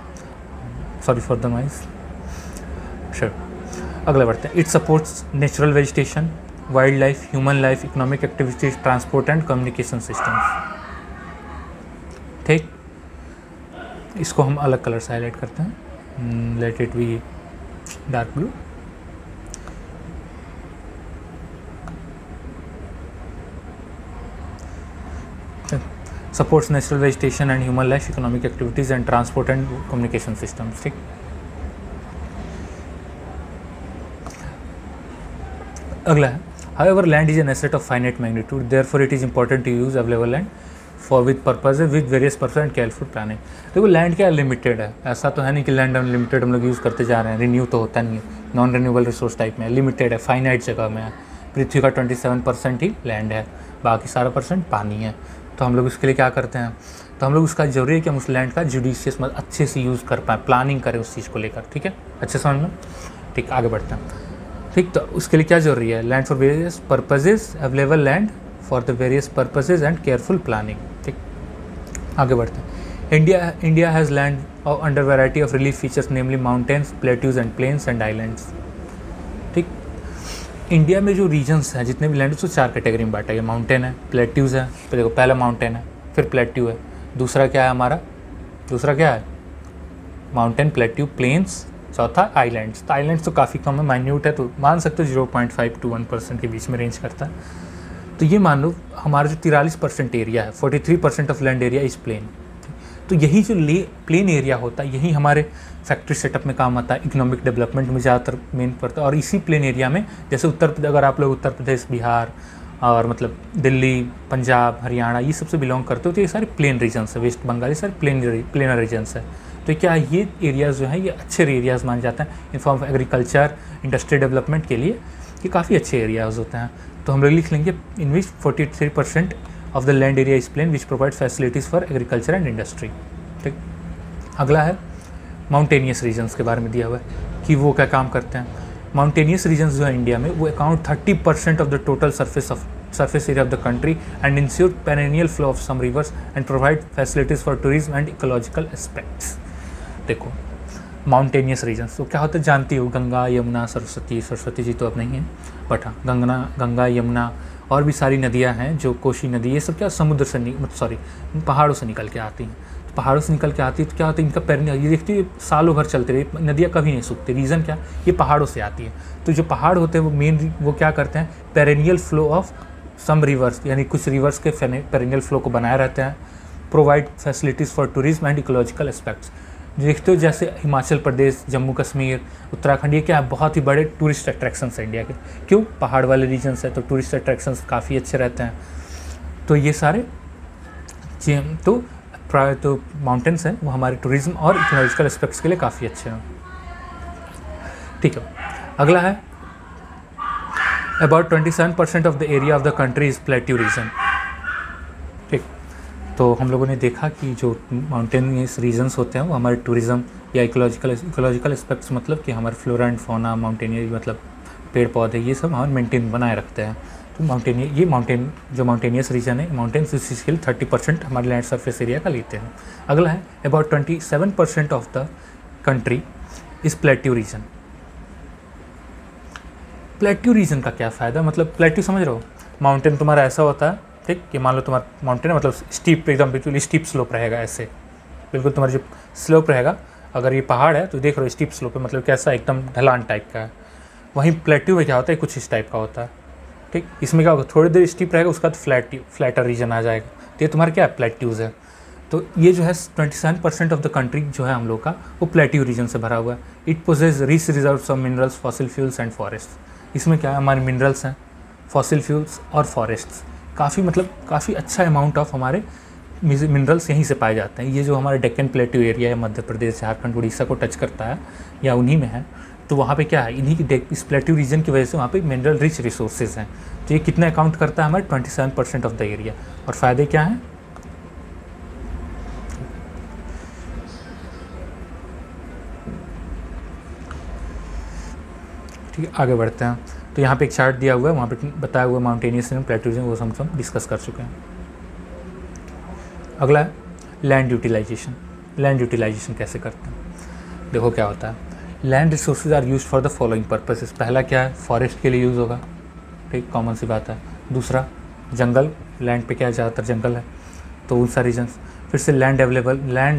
Sorry for the noise. Sure. अगला बढ़ते हैं। It supports natural vegetation, wild life, human life, economic activities, transport and communication systems, ठीक। इसको हम अलग कलर से हाईलाइट करते हैं। Let it be dark blue. Supports natural vegetation and human life, economic activities and transport and communication systems, ठीक। अगला है, however land is an asset of finite magnitude, therefore it is important to use available land for with purposes with various purposes and careful planning। देखो land क्या limited है, ऐसा तो है नहीं कि लैंड अनलिमिटेड हम लोग यूज़ करते जा रहे हैं, रिन्यू तो होता नहीं है, नॉन रिन्यूएबल रिसोर्स टाइप में लिमिटेड है, फाइनाइट जगह में है। पृथ्वी का 27% ही लैंड है, बाकी सारा परसेंट पानी है। तो हम लोग उसके लिए क्या करते हैं, तो हम लोग उसका जरूरी है कि हम उस लैंड का जुडिशियस मतलब अच्छे से यूज़ कर पाएँ, प्लानिंग करें उस चीज़ को लेकर, ठीक है, अच्छे समझ में, ठीक। आगे बढ़ते हैं, ठीक। तो उसके लिए क्या जरूरी है, land for various purposes, available land for the various purposes and careful planning, ठीक। आगे बढ़ते हैं। India has land under variety of relief features, namely mountains, plateaus and plains and islands, ठीक। इंडिया में जो रीजन्स हैं, जितने भी लैंड, उसको 4 कैटेगरी में बांटा गया। माउंटेन है, प्लेट्यूज है, तो देखो पहला माउंटेन है, फिर प्लेट्यू है, दूसरा क्या है हमारा, दूसरा क्या है, माउंटेन, प्लेट्यू, प्लेन्स, चौथा आइलैंड्स। तो आइलैंड्स तो काफ़ी कम है, माइन्यूट है, तो मान सकते हो 0.5 to 1% के बीच में रेंज करता है। तो ये मान लो हमारा जो 43% एरिया है, 43% of land area is plain. तो यही जो प्लेन एरिया होता है, यही हमारे फैक्ट्री सेटअप में काम आता है, इकोनॉमिक डेवलपमेंट में ज़्यादातर मेन पड़ता है। और इसी प्लेन एरिया में, जैसे अगर आप लोग उत्तर प्रदेश, बिहार और मतलब दिल्ली, पंजाब, हरियाणा, ये सबसे बिलोंग करते हो, तो ये सारे प्लेन रीजन्स है, वेस्ट बंगाल, ये सारे प्लेनर रीजन्स है। तो क्या ये एरियाज़ जो हैं ये अच्छे एरियाज़ माने जाते हैं in form of agriculture, industry development के लिए, ये काफ़ी अच्छे एरियाज़ होते हैं। तो हम लोग लिख लेंगे in which 43% of the land area is plain which provide facilities for agriculture and industry, ठीक। अगला है माउंटेनियस रीजन्स के बारे में दिया हुआ है कि वो क्या काम करते हैं। माउंटेनियस रीजन्स जो है इंडिया में, वो account 30% of the total surface area of the country and ensure perennial flow of some rivers and provide facilities for tourism and ecological aspects। देखो माउंटेनियस रीजन्स तो क्या होता है, जानती हो, गंगा, यमुना, सरस्वती जी तो अब नहीं है, बट हाँ गंगा, यमुना और भी सारी नदियाँ हैं, जो कोसी नदी, ये सब क्या समुद्र से पहाड़ों से निकल के आती हैं। तो पहाड़ों से निकल के आती है तो क्या होता है, इनका पेरेनियल, ये देखती है सालों भर चलते रहे, नदियाँ कभी नहीं सूखती। रीज़न क्या, ये पहाड़ों से आती है। तो जो पहाड़ होते हैं वो वो क्या करते हैं, perennial flow of some rivers, यानी कुछ रिवर्स के पेरेनियल फ्लो को बनाए रहते हैं। Provide facilities for tourism and ecological aspects, देखते हो जैसे हिमाचल प्रदेश, जम्मू कश्मीर, उत्तराखंड, ये क्या है, बहुत ही बड़े टूरिस्ट अट्रैक्शंस है इंडिया के। क्यों, पहाड़ वाले रीजन्स है, तो टूरिस्ट अट्रैक्शंस काफ़ी अच्छे रहते हैं। तो ये सारे तो माउंटेन्स हैं, वो हमारे टूरिज्म और इकोलॉजिकल एस्पेक्ट्स के लिए काफ़ी अच्छे हैं, ठीक है। अगला है about 27% of the area of the country is plateau region, ठीक। तो हम लोगों ने देखा कि जो माउंटेनियस रीजन्स होते हैं वो हमारे टूरिज़्म या इकोलॉजिकल एस्पेक्ट्स, मतलब कि हमारे फ्लोरा एंड फौना, माउंटेनियस मतलब पेड़ पौधे, ये सब हमारे मेंटेन बनाए रखते हैं। तो जो माउंटेनियस रीजन है, माउंटेन्स इसके लिए 30% हमारे लैंड सरफेस एरिया का लेते हैं। अगला है about 27% of the country is plateau region. Plateau region का क्या फ़ायदा, मतलब प्लेट्यू समझ रहे हो, माउंटेन तुम्हारा ऐसा होता है, ठीक, कि मान लो तुम्हारा माउंटेन है, मतलब स्टीप, एकदम बिल्कुल स्टीप स्लोप रहेगा, ऐसे बिल्कुल तुम्हारा जो स्लोप रहेगा। अगर ये पहाड़ है तो देख रहे हो स्टीप स्लोप है, मतलब कैसा एकदम ढलान टाइप का है। वहीं प्लेट्यू में क्या होता है, कुछ इस टाइप का होता है। ठीक, इसमें क्या होगा, थोड़ी देर स्टीप रहेगा, उसका तो फ्लैटर रीजन आ जाएगा। तो ये तुम्हारा क्या है, प्लेट्यूज़ है। तो ये जो है 27% ऑफ द कंट्री जो है हम लोग का, वो प्लेट्यू रीजन से भरा हुआ है। It possesses rich reserves of minerals, fossil fuels and forest. इसमें क्या है, हमारे मिनरल्स हैं, फॉसिल फ्यूल्स और फॉरेस्ट्स, काफ़ी अच्छा अमाउंट ऑफ हमारे मिनरल्स यहीं से पाए जाते हैं। ये जो हमारे डेक्कन प्लेट्यू एरिया है, मध्य प्रदेश, झारखंड, उड़ीसा को टच करता है या उन्हीं में है, तो वहाँ पे क्या है, इन्हीं की इस प्लेट्यू रीजन की वजह से वहाँ पे मिनरल रिच रिसोर्सेज हैं। तो ये कितना अकाउंट करता है, हमारे 27% ऑफ द एरिया। और फ़ायदे क्या हैं, ठीक है, आगे बढ़ते हैं। तो यहाँ पे एक चार्ट दिया हुआ है, वहाँ पे बताया हुआ माउंटेनियस एंड प्लेट्यू रीजन, वो हम डिस्कस कर चुके हैं। अगला है लैंड यूटिलाइजेशन। लैंड यूटिलाइजेशन कैसे करते हैं, देखो क्या होता है। Land resources are use for the following purposes. पहला क्या है, फॉरेस्ट के लिए यूज़ होगा, ठीक, कॉमन सी बात है। दूसरा, जंगल, लैंड पे क्या है, ज़्यादातर जंगल है, तो उन सारे रीजन्स। फिर से land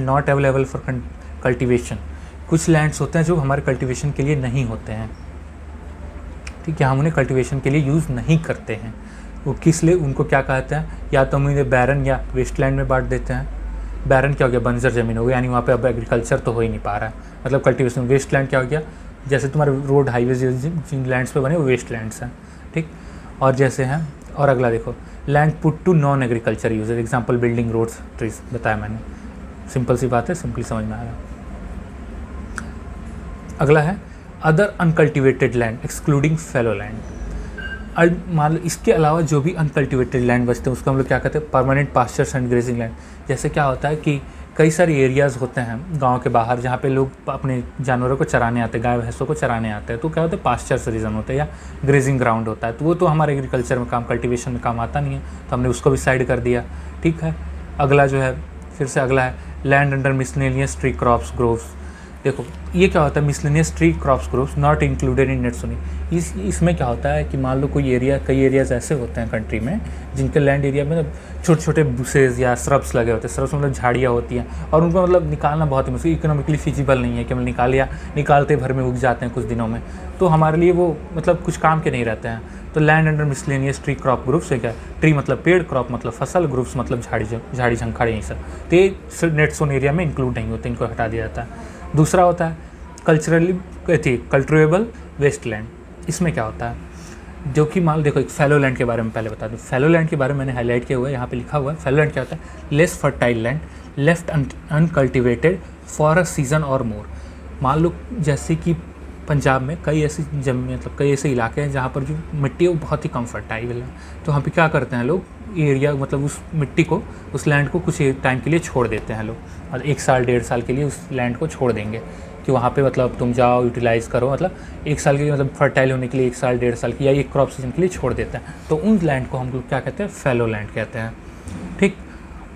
not available for cultivation. कुछ लैंड्स होते हैं जो हमारे कल्टिवेशन के लिए नहीं होते हैं, ठीक है, हम उन्हें कल्टिवेशन के लिए यूज़ नहीं करते हैं। वो किस लिए, उनको क्या कहते हैं, या तो हम उन्हें बैरन या वेस्टलैंड में बांट देते हैं। बैरन क्या हो गया, बंजर ज़मीन हो गई, यानी वहाँ पे अब एग्रीकल्चर तो हो ही नहीं पा रहा है, मतलब कल्टिवेशन। वेस्टलैंड क्या हो गया, जैसे तुम्हारे रोड हाईवे जिन लैंड्स पे बने वो वेस्टलैंड्स हैं, ठीक। और जैसे हैं, और अगला देखो, land put to non agriculture uses, example building, roads, trees, बताया मैंने, सिंपल सी बात है, सिंपली समझ में आ रहा। अगला है other uncultivated land excluding fallow land. मान लो इसके अलावा जो भी अनकल्टिवेटेड लैंड बचते हैं उसको हम लोग क्या कहते हैं, permanent pastures and grazing land. जैसे क्या होता है कि कई सारे एरियाज़ होते हैं गांव के बाहर जहाँ पे लोग अपने जानवरों को चराने आते हैं, गाय भैंसों को चराने आते हैं, तो क्या होता है, पास्चर्स रीजन होता है या ग्रेजिंग ग्राउंड होता है। तो वो तो हमारे एग्रीकल्चर में काम, कल्टिवेशन में काम आता नहीं है, तो हमने उसको भी साइड कर दिया, ठीक है। अगला जो है, फिर से अगला है land under miscellaneous tree crops groves. देखो ये क्या होता है, miscellaneous tree crops groves not included in net zoning. इसमें क्या होता है कि मान लो कोई एरिया, कई एरियाज़ ऐसे होते हैं कंट्री में जिनके लैंड एरिया में छोटे छोटे बुशेज़ या श्रब्स लगे होते हैं। श्रब्स मतलब झाड़ियाँ होती हैं, और उनको मतलब निकालना बहुत ही मुश्किल, इकोनॉमिकली फिजिबल नहीं है कि मतलब निकालते भर में उग जाते हैं कुछ दिनों में, तो हमारे लिए वो मतलब कुछ काम के नहीं रहते हैं। तो land under miscellaneous tree crop groups है क्या, ट्री मतलब पेड़, क्रॉप मतलब फसल, ग्रुप्स मतलब झाड़ी झंखाड़, यही सब, तो ये नेट जोन एरिया में इंक्लूड नहीं होते, इनको हटा दिया जाता है। दूसरा होता है कल्टिवेबल वेस्टलैंड। इसमें क्या होता है, जो कि मान देखो, एक फैलो लैंड के बारे में पहले बता दूं। फैलो लैंड के बारे में मैंने हाईलाइट किया हुआ है, यहाँ पे लिखा हुआ है। फैलो लैंड क्या होता है, less fertile land left uncultivated for a season और मोर। मान लो जैसे कि पंजाब में कई ऐसी जमीन, मतलब कई ऐसे इलाके हैं जहाँ पर जो मिट्टी है वो बहुत ही कम फर्टाइल है, तो वहाँ पे क्या करते हैं लोग, एरिया मतलब उस मिट्टी को, उस लैंड को कुछ टाइम के लिए छोड़ देते हैं लोग, और 1 साल 1.5 साल के लिए उस लैंड को छोड़ देंगे कि वहाँ पे मतलब तुम जाओ यूटिलाइज़ करो, मतलब 1 साल के लिए, मतलब फर्टाइल होने के लिए 1 साल 1.5 साल की, या एक क्रॉप सीजन के लिए छोड़ देते हैं। तो उन लैंड को हम लोग क्या कहते हैं, फैलो लैंड कहते हैं, ठीक।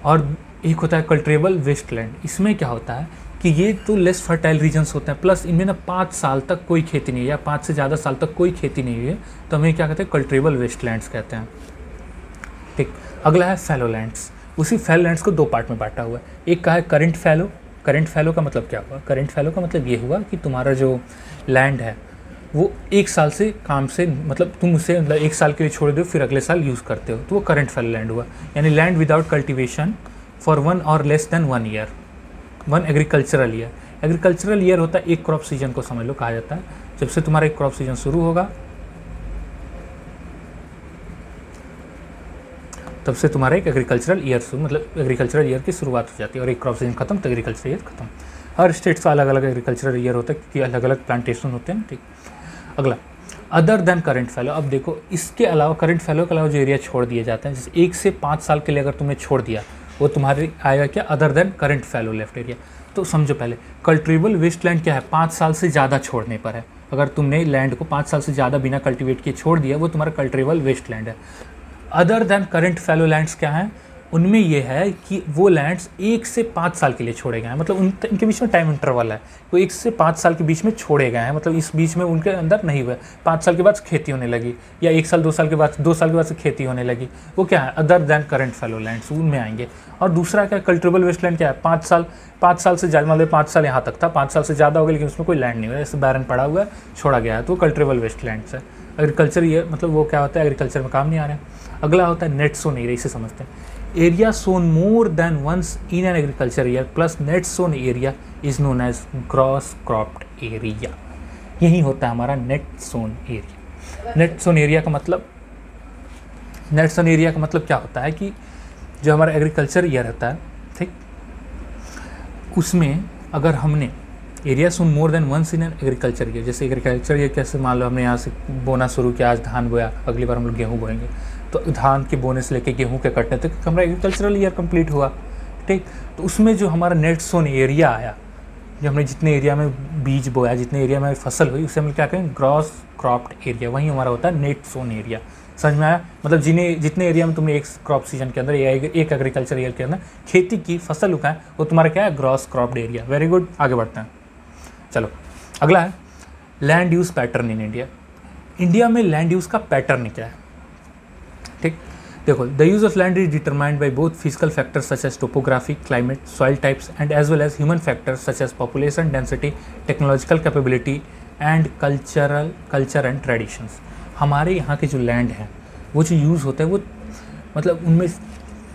और एक होता है कल्टिवेबल वेस्टलैंड। इसमें क्या होता है कि ये तो लेस फर्टाइल रीजन्स होते हैं, प्लस इनमें ना 5 साल तक कोई खेती नहीं है, या 5 से ज़्यादा साल तक कोई खेती नहीं हुई है, तो हमें क्या कहते हैं, कल्टिवेबल वेस्टलैंड्स कहते हैं, ठीक। अगला है फैलो लैंड्स। उसी फैलो लैंड्स को 2 पार्ट में बांटा हुआ है। एक का है करंट फैलो। करंट फैलो का मतलब क्या हुआ, करंट फैलो का मतलब ये हुआ कि तुम्हारा जो लैंड है वो 1 साल से काम से, मतलब तुम उसे मतलब 1 साल के लिए छोड़ दो, फिर अगले साल यूज़ करते हो, तो वो करंट फैलो लैंड हुआ। यानी लैंड विदाउट कल्टिवेशन फॉर 1 और less than 1 year, 1 agricultural year. Agricultural year होता है एक क्रॉप सीजन को समझ लो कहा जाता है, जब से तुम्हारा एक क्रॉप सीजन शुरू होगा तब से तुम्हारा एक एग्रीकल्चरल ईयर मतलब एग्रीकल्चरल ईयर की शुरुआत हो जाती है, और एक क्रॉप सीजन खत्म तो एग्रीकल्चर ईयर खत्म। हर स्टेट्स का अलग अलग एग्रीकल्चरल ईयर होता है क्योंकि अलग अलग प्लांटेशन होते हैं, ठीक। अगला अदर देन करंट फैलो। अब देखो इसके अलावा, करंट फैलो के अलावा जो एरिया छोड़ दिए जाते हैं, जैसे 1 से 5 साल के लिए अगर तुमने छोड़ दिया, वो तुम्हारे आएगा क्या, other than current fallow left area. तो समझो पहले, कल्टिवेबल वेस्टलैंड क्या है, 5 साल से ज़्यादा छोड़ने पर है। अगर तुमने लैंड को 5 साल से ज़्यादा बिना कल्टिवेट किए छोड़ दिया, वो तुम्हारा कल्टिवेबल वेस्टलैंड है। Other than current fallow lands क्या हैं, उनमें ये है कि वो लैंड्स 1 से 5 साल के लिए छोड़े गए हैं, मतलब इनके बीच में टाइम इंटरवल है, वो 1 से 5 साल के बीच में छोड़े गए हैं, मतलब इस बीच में उनके अंदर नहीं हुआ। 5 साल के बाद खेती होने लगी, या 1 साल 2 साल के बाद 2 साल के बाद से खेती होने लगी, वो क्या है, अदर दैन करेंट फैलो लैंड्स, उनमें आएंगे। और दूसरा क्या, कल्टिवेबल वेस्टलैंड क्या है, 5 साल से ज़्यादा, मतलब 5 साल यहाँ तक था, 5 साल से ज़्यादा हो गया, लेकिन उसमें कोई लैंड नहीं हुआ, जैसे बैरन पड़ा हुआ है, छोड़ा गया है, तो कल्टिवेबल वेस्टलैंड्स है। एग्रीकल्चर ये मतलब वो क्या होता है, एग्रीकल्चर में काम नहीं आ रहा है। अगला होता है नेट सोन एरिया, इसे समझते हैं। Area sown more than once in an agriculture year plus net sown area is known as gross cropped area. यही होता है हमारा net sown area. Net sown area का मतलब क्या होता है कि जो हमारा एग्रीकल्चर ईयर रहता है, ठीक, उसमें अगर हमने area sown more than once in an agriculture year, जैसे एग्रीकल्चर ईयर कैसे, मान लो हमने यहाँ से बोना शुरू किया, आज धान बोया, अगली बार हम लोग गेहूँ बोएंगे, तो धान के बोने से लेके गेहूं के कटने तक हमारा एग्रीकल्चरल ईयर कंप्लीट हुआ, ठीक। तो उसमें जो हमारा नेट सोन एरिया आया, जो हमने जितने एरिया में बीज बोया, जितने एरिया में फसल हुई, उसे हम क्या कहें, ग्रॉस क्रॉप्ड एरिया, वही हमारा होता है नेट सोन एरिया। समझ में आया? मतलब जितने एरिया में तुमने एक क्रॉप सीजन के अंदर या एक एग्रीकल्चर ईयर के अंदर खेती की, फसल उगाएं, वो तुम्हारा क्या है, gross cropped area. Very good, आगे बढ़ते हैं। चलो अगला है land use pattern in India. India में लैंड यूज़ का पैटर्न क्या है, ठीक। देखो, the use of land is determined by both physical factors such as topography, climate, soil types and as well as human factors such as population density, technological capability and culture and traditions. हमारे यहाँ के जो land है, वो जो use होता है, वो मतलब उनमें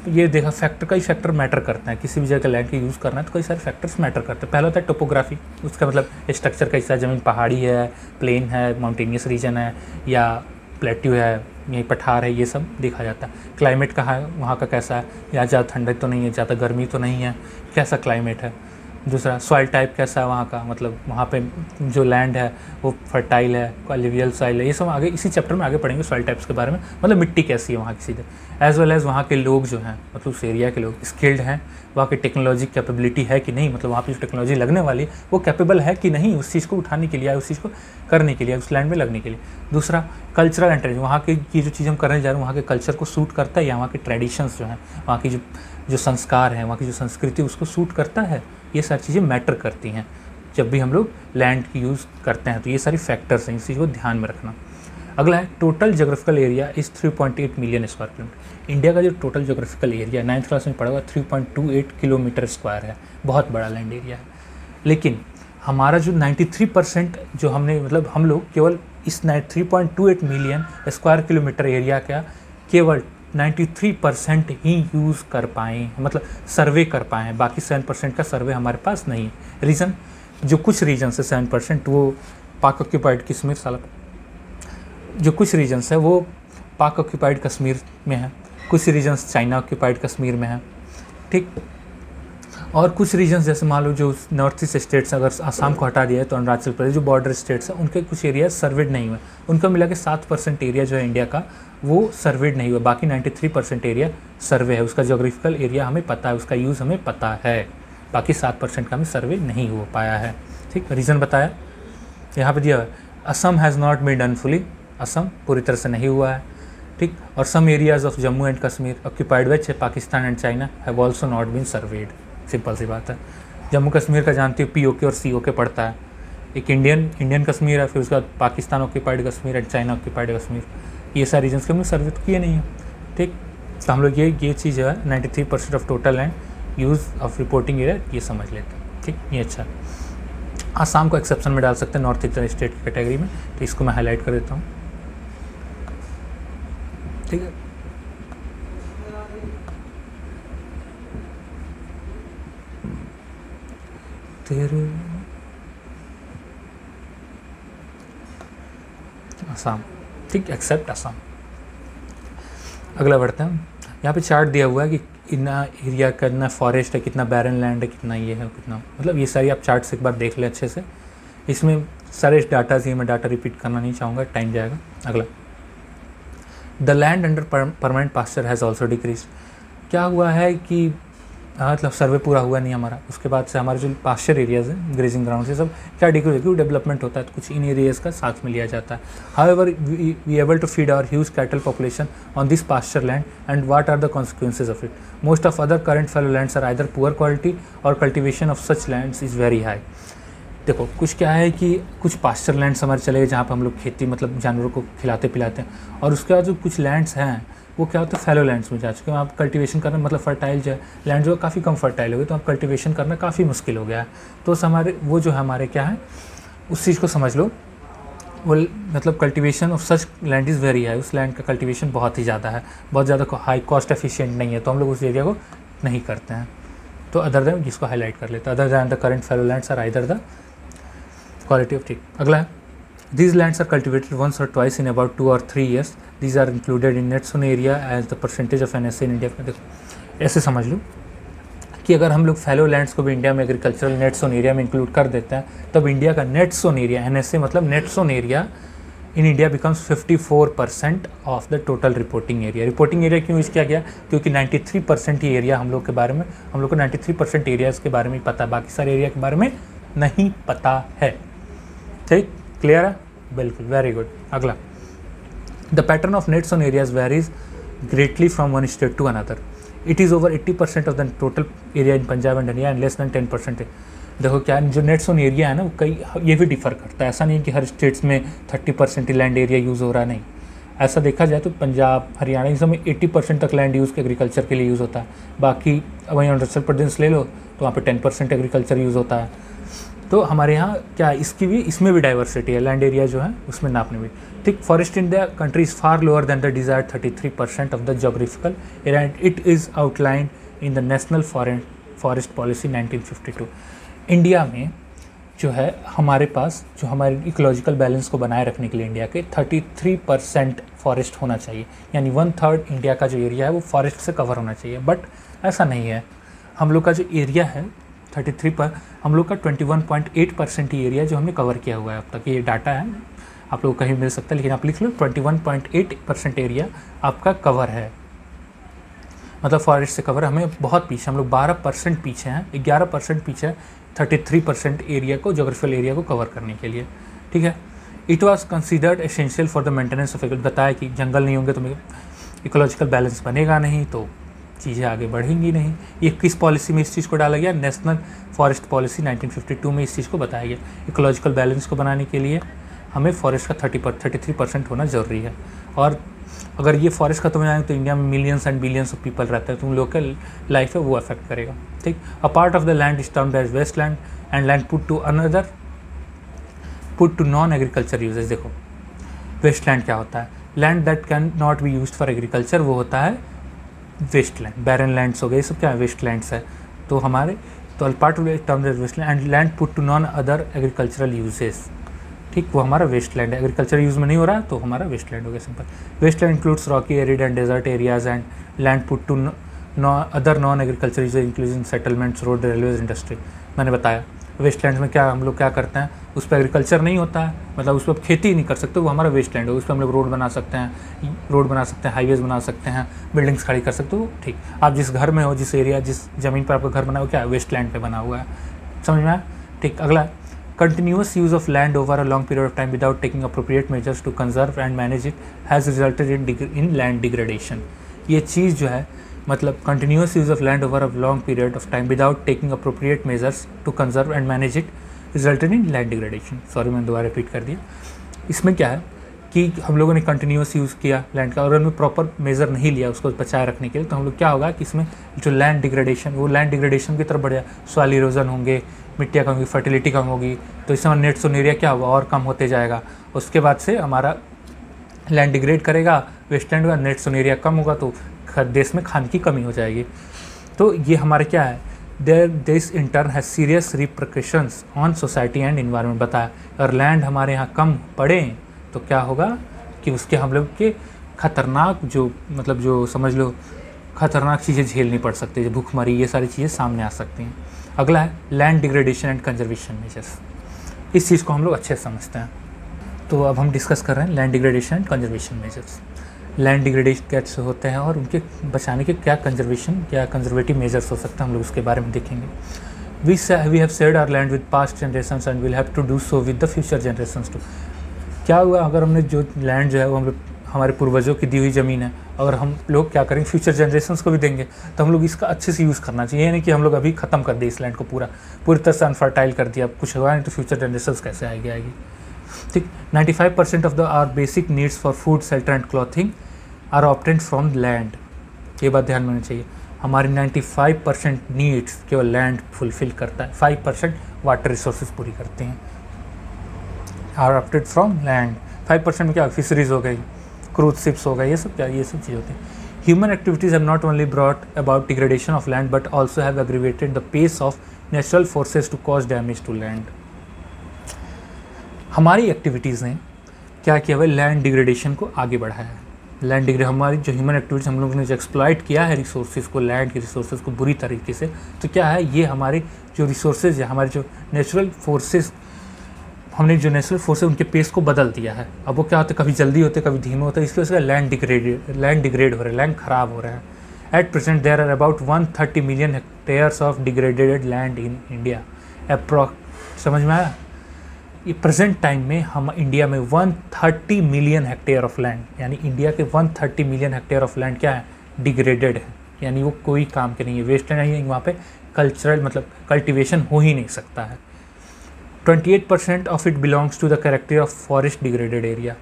ये देखा कई फैक्टर मैटर करते हैं। किसी भी जगह लैंड का यूज़ करना है तो कई सारे फैक्टर्स मैटर करते हैं। पहला होता है टोपोग्राफी, उसका मतलब स्ट्रक्चर कैसा है, ज़मीन पहाड़ी है, प्लेन है, माउंटेनियस रीजन है, या प्लेट्यू है, यहीं पठार है, ये सब देखा जाता है। क्लाइमेट कहाँ है, वहाँ का कैसा है, या ज़्यादा ठंडक तो नहीं है, ज़्यादा गर्मी तो नहीं है, कैसा क्लाइमेट है। दूसरा सॉइल टाइप कैसा है वहाँ का, मतलब वहाँ पे जो लैंड है वो फर्टाइल है, एलुवियल सॉइल है, ये सब आगे इसी चैप्टर में आगे पढ़ेंगे सॉइल टाइप्स के बारे में, मतलब मिट्टी कैसी है वहाँ की सीधे। एज वेल एज़ वहाँ के लोग जो हैं, मतलब उस एरिया के लोग स्किल्ड हैं, वहाँ की टेक्नोलॉजी कैपेबिलिटी है कि नहीं, मतलब वहाँ पे जो टेक्नोलॉजी लगने वाली वो कैपेबल है कि नहीं उस चीज़ को उठाने के लिए, उस चीज़ को करने के लिए, उस लैंड में लगने के लिए। दूसरा कल्चरल एंड ट्रेडिशन, वहाँ की जो चीज़ हम करने जा रहे हैं वहाँ के कल्चर को सूट करता है, या वहाँ के ट्रेडिशंस जो हैं, वहाँ की जो संस्कार हैं, वहाँ की जो संस्कृति उसको सूट करता है। ये सारी चीज़ें मैटर करती हैं जब भी हम लोग लैंड की यूज़ करते हैं, तो ये सारी फैक्टर्स हैं, इस चीज़ को ध्यान में रखना। अगला है total geographical area is 3.8 million square kilometre. India का जो total geographical area 9th class में पढ़ा हुआ 3.28 किलोमीटर स्क्वायर है, बहुत बड़ा लैंड एरिया है। लेकिन हमारा जो 93% जो हमने, मतलब हम लोग केवल इस 3.28 मिलियन स्क्वायर किलोमीटर एरिया का केवल 93% ही यूज़ कर पाए हैं, मतलब सर्वे कर पाए हैं। बाकी 7% का सर्वे हमारे पास नहीं है। रीज़न, जो कुछ रीजन है 7% वो पाक ऑक्यूपाइड कश्मीर, साला जो कुछ रीजन्स है वो पाक ऑक्यूपाइड कश्मीर में है, कुछ रीजन्स चाइना ऑक्यूपाइड कश्मीर में है, ठीक। और कुछ रीजन्स जैसे मान लो जो नॉर्थ ईस्ट स्टेट्स, अगर आसाम को हटा दिया है तो अरुणाचल प्रदेश, जो बॉर्डर स्टेट्स हैं उनके कुछ एरिया सर्वेड नहीं हुए, उनका मिला के 7% एरिया जो है इंडिया का वो सर्वेड नहीं हुआ। बाकी 93% एरिया सर्वे है, उसका जोग्राफिकल एरिया हमें पता है, उसका यूज़ हमें पता है। बाकी 7% का हमें सर्वे नहीं हो पाया है, ठीक। रीज़न बताया यहाँ पे दिया है, Assam has not been done fully, Assam पूरी तरह से नहीं हुआ है, ठीक। और some areas of Jammu and Kashmir occupied which Pakistan and China have also not been surveyed. Simple सी बात है। जम्मू कश्मीर का जानते हो POK और COK पड़ता है, एक इंडियन कश्मीर है, फिर उसके बाद Pakistan occupied Kashmir and China occupied Kashmir, ये सारे रीजन्स के हमने सर्वे तो किए नहीं है, ठीक। तो हम लोग ये चीज़ जो है 93% of total land use of reporting area, ये समझ लेते हैं, ठीक। ये अच्छा है। आसाम को एक्सेप्शन में डाल सकते हैं नॉर्थ ईस्टर्न स्टेट की कैटेगरी में, तो इसको मैं हाईलाइट कर देता हूँ, ठीक है। आसाम, ठीक, एक्सेप्ट आसाम। अगला बढ़ते हैं। यहाँ पे चार्ट दिया हुआ है कि कितना एरिया, कितना फॉरेस्ट है, कितना बैरन लैंड है, कितना ये है, कितना, मतलब ये सारी आप चार्ट से एक बार देख लें अच्छे से। इसमें सारे डाटा ही, मैं डाटा रिपीट करना नहीं चाहूँगा, टाइम जाएगा। अगला, the land under permanent pasture has also decrease. क्या हुआ है कि मतलब सर्वे पूरा हुआ नहीं हमारा, उसके बाद से हमारे जो पास्चर एरियाज़ हैं, ग्रेजिंग ग्राउंड से सब क्या डेवलपमेंट होता है, तो कुछ इन एरियाज़ का साथ में लिया जाता है. However we able to feed our huge cattle population on this pasture land and what are the consequences of it. Most of other current fallow lands are either poor quality और cultivation of such lands is very high. देखो कुछ क्या है कि कुछ pasture lands हमारे चले गए जहाँ पर हम लोग खेती मतलब जानवरों को खिलाते पिलाते हैं, और उसके बाद जो कुछ लैंड्स हैं वो क्या होता है फैलो लैंड्स में जा चुके हैं. आप कल्टीवेशन करना मतलब फर्टाइल जो है लैंड जो काफ़ी कम फर्टाइल हो गई, तो आप कल्टीवेशन करना काफ़ी मुश्किल हो गया है. तो हमारे वो जो है हमारे क्या है उस चीज़ को समझ लो, वो मतलब cultivation of such land is very high. उस लैंड का कल्टीवेशन बहुत ही ज़्यादा है, बहुत ज़्यादा हाई कॉस्ट एफिशिएंट नहीं है, तो हम लोग उस एरिया को नहीं करते हैं. तो अदर दैन जिसको हाईलाइट कर लेते हैं, other than the current fallow lands are either the quality of. ठीक, अगला है these lands are cultivated once or twice in about 2 or 3 years. These are included in net zone area as the percentage of NSA in India. देखो ऐसे समझ लो कि अगर हम लोग फैलो लैंड्स को भी इंडिया में एग्रीकल्चरल नेट जोन एरिया में इंक्लूड कर देते हैं, तब इंडिया का नेट जोन एरिया NSA मतलब net zone area in India becomes 54% of the total reporting area. Reporting area क्यों यूज़ किया गया, क्योंकि 93% ही एरिया हम लोग के बारे में, हम लोग को 93% एरियाज़ के बारे में पता है, बाकी सारे एरिया के बारे में नहीं पता है. ठीक, क्लियर है, बिल्कुल, वेरी गुड. अगला, the pattern of net sown areas varies greatly from one state to another. It is over 80% of the total area in Punjab and Haryana and less than 10%. देखो क्या जो नेट जोन एरिया है ना, वो कई ये भी डिफर करता है. ऐसा नहीं है कि हर स्टेट्स में 30% ही लैंड एरिया यूज़ हो रहा, नहीं. ऐसा देखा जाए तो पंजाब हरियाणा इन सब में 80% तक लैंड यूज़ एग्रीकल्चर के लिए यूज़ होता है. बाकी वहीं अरुणाचल प्रदेश ले लो तो वहाँ पे 10% एग्रीकल्चर यूज़ होता है. तो हमारे यहाँ क्या इसकी भी इसमें भी डाइवर्सिटी है, लैंड एरिया जो है उसमें नापने में. ठीक, forest in the country is far lower than the desired 33% of the geographical area and it is outlined in the national forest policy 1952. India में जो है हमारे पास जो हमारे इकोलॉजिकल बैलेंस को बनाए रखने के लिए इंडिया के 33% फॉरेस्ट होना चाहिए, यानी 1/3 इंडिया का जो एरिया है वो फॉरेस्ट से कवर होना चाहिए. बट ऐसा नहीं है. हम लोग का जो एरिया है 33 पर, हम लोग का 21.8% ही एरिया जो हमने कवर किया हुआ है अब तक. ये डाटा है, आप लोग कहीं मिल सकता है, लेकिन आप लिख लो 21.8% एरिया आपका कवर है, मतलब फॉरेस्ट से कवर. हमें बहुत पीछे, हम लोग 12% पीछे हैं, 11% पीछे है 33% एरिया को, जोग्राफिकल एरिया को कवर करने के लिए. ठीक है, it was considered essential for the maintenance of. बताया कि जंगल नहीं होंगे तो इकोलॉजिकल बैलेंस बनेगा नहीं, तो चीज़ें आगे बढ़ेंगी नहीं. ये किस पॉलिसी में इस चीज़ को डाला गया, नेशनल फॉरेस्ट पॉलिसी 1952 में इस चीज़ को बताया गया. इकोलॉजिकल बैलेंस को बनाने के लिए हमें फॉरेस्ट का 33% होना ज़रूरी है. और अगर ये फॉरेस्ट खत्म हो जाएंगे तो इंडिया में millions and billions of people रहते हैं, तो उन लोग का लाइफ है वो अफेक्ट करेगा. ठीक, a part of the land is termed as waste land and land put to non agriculture uses. देखो वेस्ट लैंड क्या होता है, land that can not be used for agriculture, वो होता है वेस्ट लैंड. बैरन लैंड्स हो गए, ये सब क्या है, वेस्ट लैंड्स है. तो हमारे तो part of term as waste land and land put to non other agricultural uses. ठीक, वो हमारा वेस्ट लैंड है, एग्रीकल्चर यूज़ में नहीं हो रहा तो हमारा वेस्ट लैंड हो गया, simple. Waste land includes rocky arid and desert areas and land put to other non agriculture use including settlements, road, railways, industry. मैंने बताया वेस्ट लैंड में क्या हम लोग क्या करते हैं, उस पर एग्रीकल्चर नहीं होता है, मतलब उस पर खेती नहीं कर सकते, वो हमारा वेस्ट लैंड है. उस पर हम लोग रोड बना सकते हैं, हाईवेज बना सकते हैं, बिल्डिंग्स खड़ी कर सकते हो. ठीक, आप जिस घर में हो, जिस एरिया, जिस ज़मीन पर आपका घर बना हो, क्या वेस्ट लैंड पे बना हुआ है, समझ में आया. ठीक, अगला, continuous use of land over a long period of time without taking appropriate measures to conserve and manage it has resulted in land degradation. ये चीज़ जो है मतलब continuous use of land over a long period of time without taking appropriate measures to conserve and manage it resulted in land degradation. Sorry, मैंने दोबारा repeat कर दिया. इसमें क्या है कि हम लोगों ने कंटिन्यूस यूज़ किया लैंड का और उनमें प्रॉपर मेज़र नहीं लिया उसको बचाए रखने के लिए, तो हम लोग क्या होगा कि इसमें जो लैंड डिग्रेडेशन, वो लैंड डिग्रेडेशन की तरफ बढ़ जाए. सॉइल इरोजन होंगे, मिट्टियाँ कम होगी, फर्टिलिटी कम होगी, तो इसमें नेट जोन एरिया क्या होगा, और कम होते जाएगा. उसके बाद से हमारा लैंड डिग्रेड करेगा, वेस्टलैंड का नेट जोन एरिया कम होगा, तो देश में खान की कमी हो जाएगी. तो ये हमारे क्या है, this in turn has serious repercussions on society and environment. बताया, और लैंड हमारे यहाँ कम पड़े तो क्या होगा कि उसके हम लोग के खतरनाक जो मतलब जो समझ लो खतरनाक चीज़ें झेलनी पड़ सकती है, भूखमरी, ये सारी चीज़ें सामने आ सकती हैं. अगला है land degradation and conservation measures. इस चीज़ को हम लोग अच्छे से समझते हैं. तो अब हम डिस्कस कर रहे हैं land degradation and conservation measures. Land degradation कैसे होते हैं और उनके बचाने के क्या कंजर्वेटिव मेजर्स हो सकते हैं, हम लोग उसके बारे में देखेंगे। We have shared our land with past generations and will have to do so with the future generations too. क्या हुआ अगर हमने जो लैंड जो है वो हमारे पूर्वजों की दी हुई ज़मीन है, अगर हम लोग क्या करेंगे फ्यूचर जनरेशंस को भी देंगे, तो हम लोग इसका अच्छे से यूज़ करना चाहिए। यानी कि हम लोग अभी ख़त्म कर दें इस लैंड को, पूरी तरह से अनफर्टाइल कर दिया, कुछ हुआ नहीं तो फ्यूचर जनरेशंस कैसे आएगी। ठीक, 95% of the our basic needs for food, shelter and clothing are obtained from land. ये बात ध्यान में होनी चाहिए, हमारी 95% नीड्स केवल लैंड फुलफिल करता है, 5% वाटर रिसोर्सेज पूरी करते हैं, आर ऑब्टेन्ड फ्रॉम लैंड। 5% में क्या, फिशरीज हो गई, क्रूज शिप्स हो गए, ये सब चीज़ होती है। Human activities have not only brought about degradation of land but also have aggravated the pace of natural forces to cause damage to land. हमारी एक्टिविटीज़ ने क्या किया है, लैंड डिग्रेडेशन को आगे बढ़ाया है। हमारी जो ह्यूमन एक्टिविटीज़, हम लोगों ने जो एक्सप्लॉइट किया है रिसोर्सेज को, लैंड के रिसोर्सेज को बुरी तरीके से, तो क्या है, ये हमारे जो रिसोर्सेज है, हमारे जो नेचुरल फोर्सेज, हमने जो नेचुरल फोर्सेज उनके पेस को बदल दिया है। अब वो क्या होता है, कभी जल्दी होते कभी धीमे होते हैं, इसकी वजह से लैंड डिग्रेड हो रहा है, लैंड ख़राब हो रहा है। At present there are about 130 million hectares of degraded land in India approx. समझ में आया? ये प्रेजेंट टाइम में हम इंडिया में 130 मिलियन हेक्टेयर ऑफ लैंड, यानी इंडिया के 130 मिलियन हेक्टेयर ऑफ लैंड क्या है, डिग्रेडेड है, यानी वो कोई काम के नहीं है, वेस्ट नहीं है, वहाँ पे कल्टिवेशन हो ही नहीं सकता है। 28% of it belongs to the character of forest degraded area.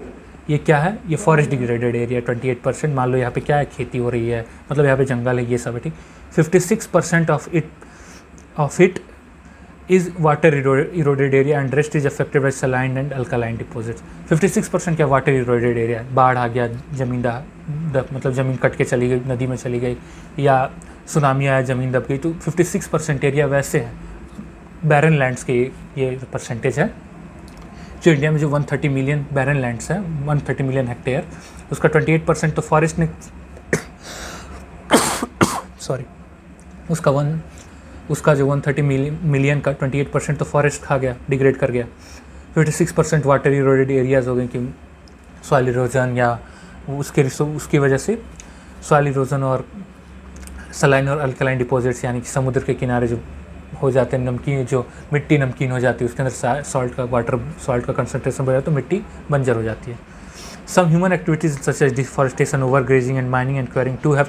ये क्या है, ये फॉरेस्ट डिग्रेडेड एरिया 28%। मान लो यहाँ पे क्या है, खेती हो रही है, मतलब यहाँ पे जंगल है, ये सब है, ठीक। 56% of it is water eroded area and rest is affected by saline and alkaline deposits. 56% क्या वाटर इरोडेड एरिया, बाढ़ आ गया, मतलब ज़मीन कट के चली गई, नदी में चली गई, या सुनामी आया, ज़मीन दब गई, तो 56% एरिया वैसे है, बैरन लैंड्स के ये परसेंटेज है। जो इंडिया में जो 130 मिलियन बैरन लैंड्स है, 130 मिलियन हेक्टेयर, उसका 28% तो फॉरेस्ट ने सॉरी उसका जो 130 मिलियन का 28% तो फॉरेस्ट खा गया, डिग्रेड कर गया। 56% वाटर इरोडेड एरियाज़ हो गए कि सॉइल इरोजन या उसकी वजह से सॉइल इरोजन और सलाइन और अल्कलाइन डिपॉजिट्स, यानी कि समुद्र के किनारे जो हो जाते हैं नमकीन, जो मिट्टी नमकीन हो जाती है, उसके अंदर सॉल्ट का कंसंट्रेशन बढ़ जाता है तो मिट्टी बंजर हो जाती है। Some human activities such as deforestation, over grazing and mining and quarrying too have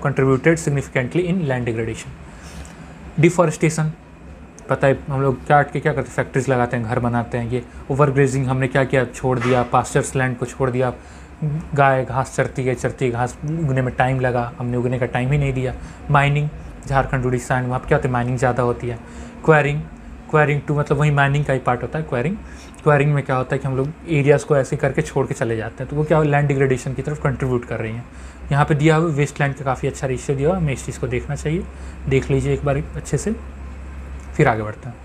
contributed significantly in land degradation. Deforestation पता है हम लोग काट के क्या करते हैं, फैक्ट्रीज लगाते हैं, घर बनाते हैं। ये ओवर ग्रेजिंग हमने क्या किया, छोड़ दिया, पास्चर्स लैंड को छोड़ दिया, गाय घास चरती घास उगने में टाइम लगा, हमने उगने का टाइम ही नहीं दिया। माइनिंग, झारखंड उड़ीसा एंड वहाँ पर क्या होता है, माइनिंग ज़्यादा होती है। क्वेरिंग टू मतलब वही माइनिंग का ही पार्ट होता है। क्वेरिंग में क्या होता है कि हम लोग एरियाज़ को ऐसे करके छोड़ के चले जाते हैं, तो वो क्या लैंड डिग्रेडेशन की तरफ कंट्रीब्यूट कर रही हैं। यहाँ पे दिया हुआ वेस्ट लैंड का काफ़ी अच्छा रेशियो दिया हुआ, हमें इस चीज़ को देखना चाहिए, देख लीजिए एक बार अच्छे से, फिर आगे बढ़ते हैं।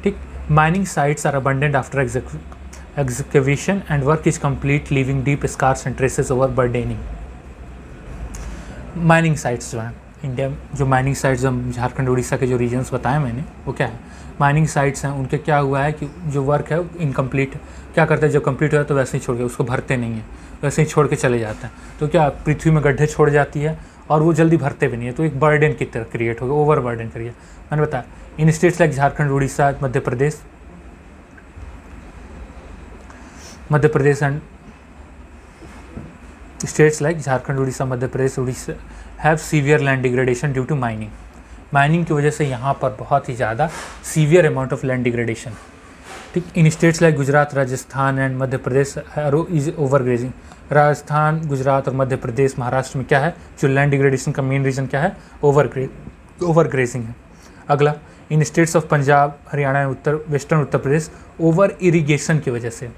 ठीक, mining sites are abundant after excavation and work is complete, leaving deep scars and traces over burdening. Mining sites जो हैं इंडिया में, जो माइनिंग साइट्स हम झारखंड उड़ीसा के जो रीजन्स बताए मैंने, वो क्या है, माइनिंग साइट्स हैं, उनके क्या हुआ है कि जो वर्क है इनकम्प्लीट, क्या करते हैं, जब कंप्लीट हुआ तो वैसे ही छोड़ के, उसको भरते नहीं है, वैसे ही छोड़ के चले जाते हैं, तो क्या पृथ्वी में गड्ढे छोड़ जाती है और वो जल्दी भरते भी नहीं है, तो एक बर्डन की तरह क्रिएट हो गया, ओवर बर्डन क्रिएट। मैंने बताया in states like Jharkhand Orissa Madhya Pradesh and states like Jharkhand Orissa Madhya Pradesh Orissa have severe land degradation due to mining की वजह से यहाँ पर बहुत ही ज़्यादा severe amount of land degradation. ठीक, in states like Gujarat, Rajasthan and Madhya Pradesh is over grazing. Rajasthan, Gujarat और मध्य प्रदेश, महाराष्ट्र में क्या है, जो लैंड डिग्रेडेशन का मेन रीज़न क्या है, ओवर ग्रेजिंग है। अगला, in states of Punjab, Haryana and western Uttar Pradesh, over irrigation की वजह से,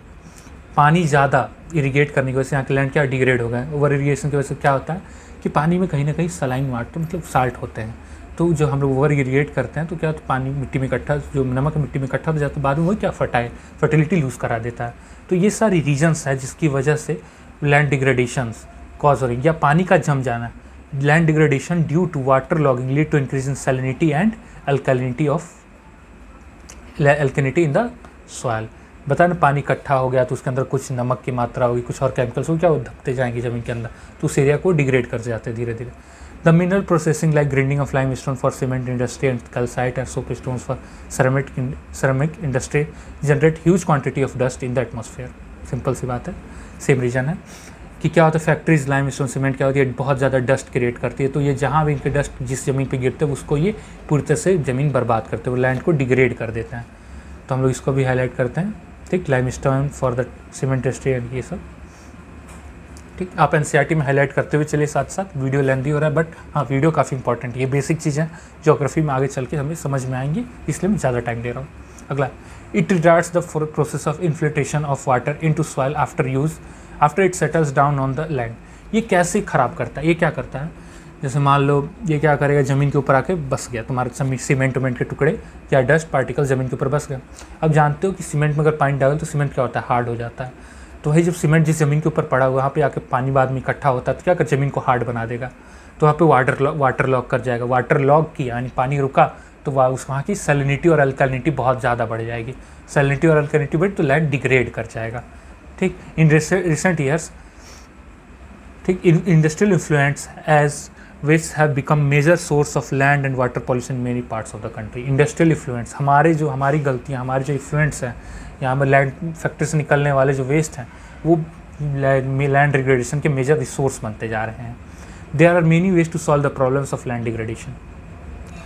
पानी ज़्यादा इरीगेट करने की वजह से यहाँ के लैंड क्या डिग्रेड हो गए। ओवर इरीगेशन की वजह से क्या होता है कि पानी में कहीं ना कहीं सलाइन वाटर मतलब साल्ट होते हैं, तो जो हम लोग ओवर इरीगेट करते हैं तो क्या होता है, पानी मिट्टी में इकट्ठा, जो नमक मिट्टी में इकट्ठा हो जाता है, बाद में वही क्या फर्टिलिटी लूज़ करा देता है। तो ये सारी रीजन्स है जिसकी वजह से लैंड डिग्रेडेशंस कॉज हो रही, या पानी का जम जाना, land degradation due to water logging lead to increase in salinity and alkalinity in the soil. बताया ना, पानी इकट्ठा हो गया तो उसके अंदर कुछ नमक की मात्रा होगी, कुछ और केमिकल्स हो, क्या वो धपते जाएंगे ज़मीन के अंदर, तो उस एरिया को डिग्रेड कर जाते हैं धीरे धीरे। The mineral processing like grinding of lime stone for cement industry and calcite and soap stones for ceramic industry generate huge quantity of dust in the atmosphere. Simple सी बात है, सेम रीजन है कि क्या होता है, फैक्ट्रीज लाइम स्टोन सीमेंट क्या होती है, बहुत ज़्यादा डस्ट क्रिएट करती है, तो ये जहाँ भी इनके डस्ट जिस ज़मीन पे गिरते हैं उसको ये पूरी तरह से ज़मीन बर्बाद करते हैं, वो लैंड को डिग्रेड कर देते हैं। तो हम लोग इसको भी हाईलाइट करते हैं, ठीक, lime stone for the cement industry and ये सब, ठीक। आप एनसीईआरटी में हाईलाइट करते हुए चलिए, साथ साथ वीडियो लेंथी हो रहा है, बट हाँ वीडियो काफ़ी इंपॉर्टेंट है, ये बेसिक चीज़ें ज्योग्राफी में आगे चल के हमें समझ में आएंगी, इसलिए मैं ज़्यादा टाइम दे रहा हूँ। अगला, it retards the process of infiltration of water into soil after use after it settles down on the land. ये कैसे ख़राब करता है, ये क्या करता है, जैसे मान लो ये क्या करेगा, ज़मीन के ऊपर आके बस गया, तुम्हारे सीमेंट के टुकड़े या डस्ट पार्टिकल ज़मीन के ऊपर बस गए। अब जानते हो कि सीमेंट में अगर पानी डालो तो सीमेंट क्या होता है, हार्ड हो जाता है। तो वही जब सीमेंट जिस ज़मीन के ऊपर पड़ा हुआ, वहाँ पे आके पानी बाद में इकट्ठा होता है, तो क्या कर ज़मीन को हार्ड बना देगा, तो वहाँ पे वाटर लॉक कर जाएगा। वाटर लॉक किया यानी पानी रुका, तो वहाँ की सैलिनिटी और अल्कलिनिटी बहुत ज़्यादा बढ़ जाएगी। सैलिनिटी और अल्कलिनिटी बढ़ी तो लैंड डिग्रेड कर जाएगा, ठीक। इन रिसेंट ईयर्स, ठीक, industrial influence as which have become major source of land and water pollution in many parts of the country। Industrial influence, हमारी गलतियाँ, हमारे जो इन्फ्लुएंस हैं, यहाँ पर लैंड फैक्ट्री से निकलने वाले जो वेस्ट हैं, वो लैंड डिग्रेडेशन के मेजर रिसोर्स बनते जा रहे हैं। There are many ways to solve the problems of land degradation,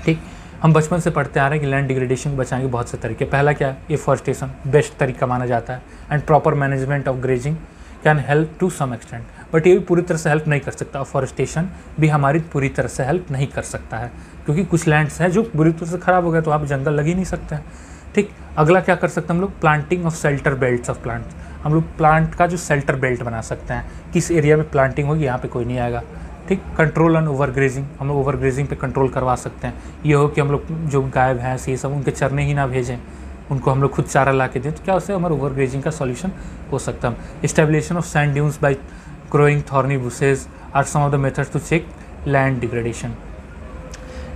ठीक। हम बचपन से पढ़ते आ रहे हैं कि लैंड डिग्रेडेशन को बचाने के बहुत से तरीके। पहला क्या है, एफॉरेस्टेशन बेस्ट तरीका माना जाता है, and proper management of grazing can help to some extent, but ये भी पूरी तरह से हेल्प नहीं कर सकता। अफॉरेस्टेशन भी हमारी पूरी तरह से हेल्प नहीं कर सकता है, क्योंकि कुछ लैंड्स हैं जो पूरी तरह से ख़राब हो गए, तो आप जंगल लग ही नहीं सकते हैं, ठीक। अगला क्या कर सकते हैं हम लोग, planting of shelter belts of plants. हम लोग प्लांट का जो शेल्टर बेल्ट बना सकते हैं, किस एरिया में प्लांटिंग होगी यहाँ पे कोई नहीं आएगा, ठीक। कंट्रोल ऑन ओवर ग्रेजिंग, हम लोग ओवर ग्रेजिंग पे कंट्रोल करवा सकते हैं। ये हो कि हम लोग जो गाय भैंस ये सब उनके चरने ही ना भेजें, उनको हम लोग खुद चारा ला के दें, तो क्या उससे हमारा ओवर ग्रेजिंग का सॉल्यूशन हो सकता है। Establishment of sand dunes by growing thorny bushes are some of the methods to check land degradation.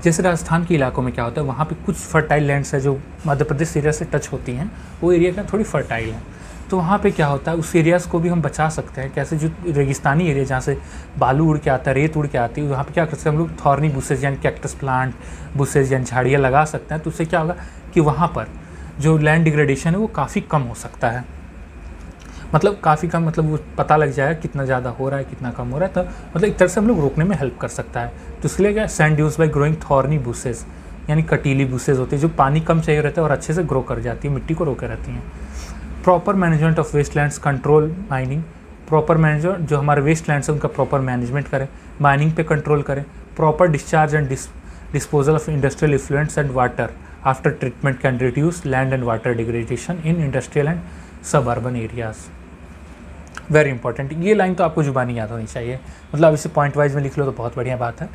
जैसे राजस्थान के इलाकों में क्या होता है, वहाँ पे कुछ फर्टाइल लैंड्स है जो मध्य प्रदेश एरिया से टच होती हैं, वो एरिया क्या थोड़ी फर्टाइल है, तो वहाँ पे क्या होता है, उस एरियाज़ को भी हम बचा सकते हैं। कैसे, जो रेगिस्तानी एरिया जहाँ से बालू उड़ के आता है, रेत उड़ के आती है, वहाँ पे क्या कर सकते हैं हम लोग, थॉर्नी बुशेज यानी कैक्टस प्लांट बुशेज यानी झाड़ियाँ लगा सकते हैं। तो उससे क्या होगा कि वहाँ पर जो लैंड डिग्रेडेशन है वो काफ़ी कम हो सकता है, मतलब काफ़ी कम, मतलब वो पता लग जाएगा कितना ज़्यादा हो रहा है कितना कम हो रहा है, तो मतलब एक तरह से हम लोग रोकने में हेल्प कर सकता है। तो इसलिए क्या, sand dunes by growing thorny bushes यानी कटीली बुशेज होती है जो पानी कम चाहिए रहता है और अच्छे से ग्रो कर जाती है, मिट्टी को रोके रहती हैं। Proper management of waste lands, control mining, proper management, जो हमारे वेस्ट लैंड्स है उनका प्रॉपर मैनेजमेंट करें, माइनिंग पे कंट्रोल करें, proper discharge and disposal of industrial effluents and water after treatment can reduce land and water degradation in industrial and suburban areas. Very important, ये line तो आपको जुबानी याद होनी चाहिए, मतलब इसे पॉइंट वाइज में लिख लो तो बहुत बढ़िया बात है।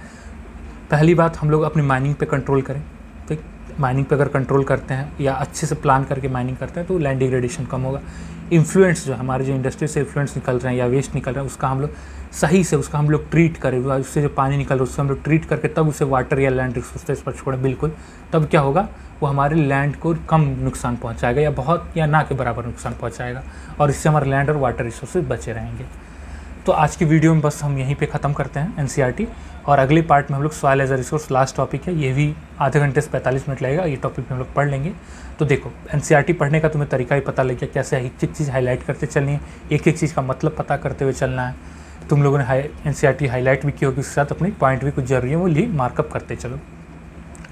पहली बात, हम लोग अपनी माइनिंग पे कंट्रोल करें, ठीक। माइनिंग पे अगर कंट्रोल करते हैं या अच्छे से प्लान करके माइनिंग करते हैं तो लैंड डिग्रेडेशन कम होगा। इन्फ्लुएंस जो हमारे जो इंडस्ट्री से इन्फ्लुएंस निकल रहे हैं या वेस्ट निकल रहे हैं, उसका हम लोग सही से उसका हम लोग ट्रीट करें, उससे जो पानी निकल रहा है उससे हम लोग ट्रीट करके तब उसे वाटर या लैंड रिसोर्सेज पर छोड़ें, बिल्कुल, तब क्या होगा, वो हमारे लैंड को कम नुकसान पहुंचाएगा या बहुत या ना के बराबर नुकसान पहुंचाएगा, और इससे हमारे लैंड और वाटर रिसोर्सेज बचे रहेंगे। तो आज की वीडियो में बस हम यहीं पे ख़त्म करते हैं एनसीईआरटी, और अगले पार्ट में हम लोग soil as a resource, last topic है, ये भी आधे घंटे से 45 मिनट लगेगा, ये टॉपिक हम लोग पढ़ लेंगे। तो देखो, एनसीईआरटी पढ़ने का तुम्हें तरीका ही पता लग गया, कैसे एक एक चीज़ हाईलाइट करते चलनी है, एक एक चीज़ का मतलब पता करते हुए चलना है। तुम लोगों ने एनसीईआरटी हाईलाइट भी की होगी, उसके साथ अपनी पॉइंट भी कुछ जरूरी है वो ली मार्कअप करते चलो,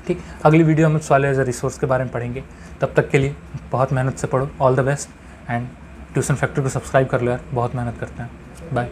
ठीक। अगली वीडियो हम सॉइल एज अ रिसोर्स के बारे में पढ़ेंगे, तब तक के लिए बहुत मेहनत से पढ़ो, all the best, and tuition factory को सब्सक्राइब कर लो यार, बहुत मेहनत करते हैं। बाय।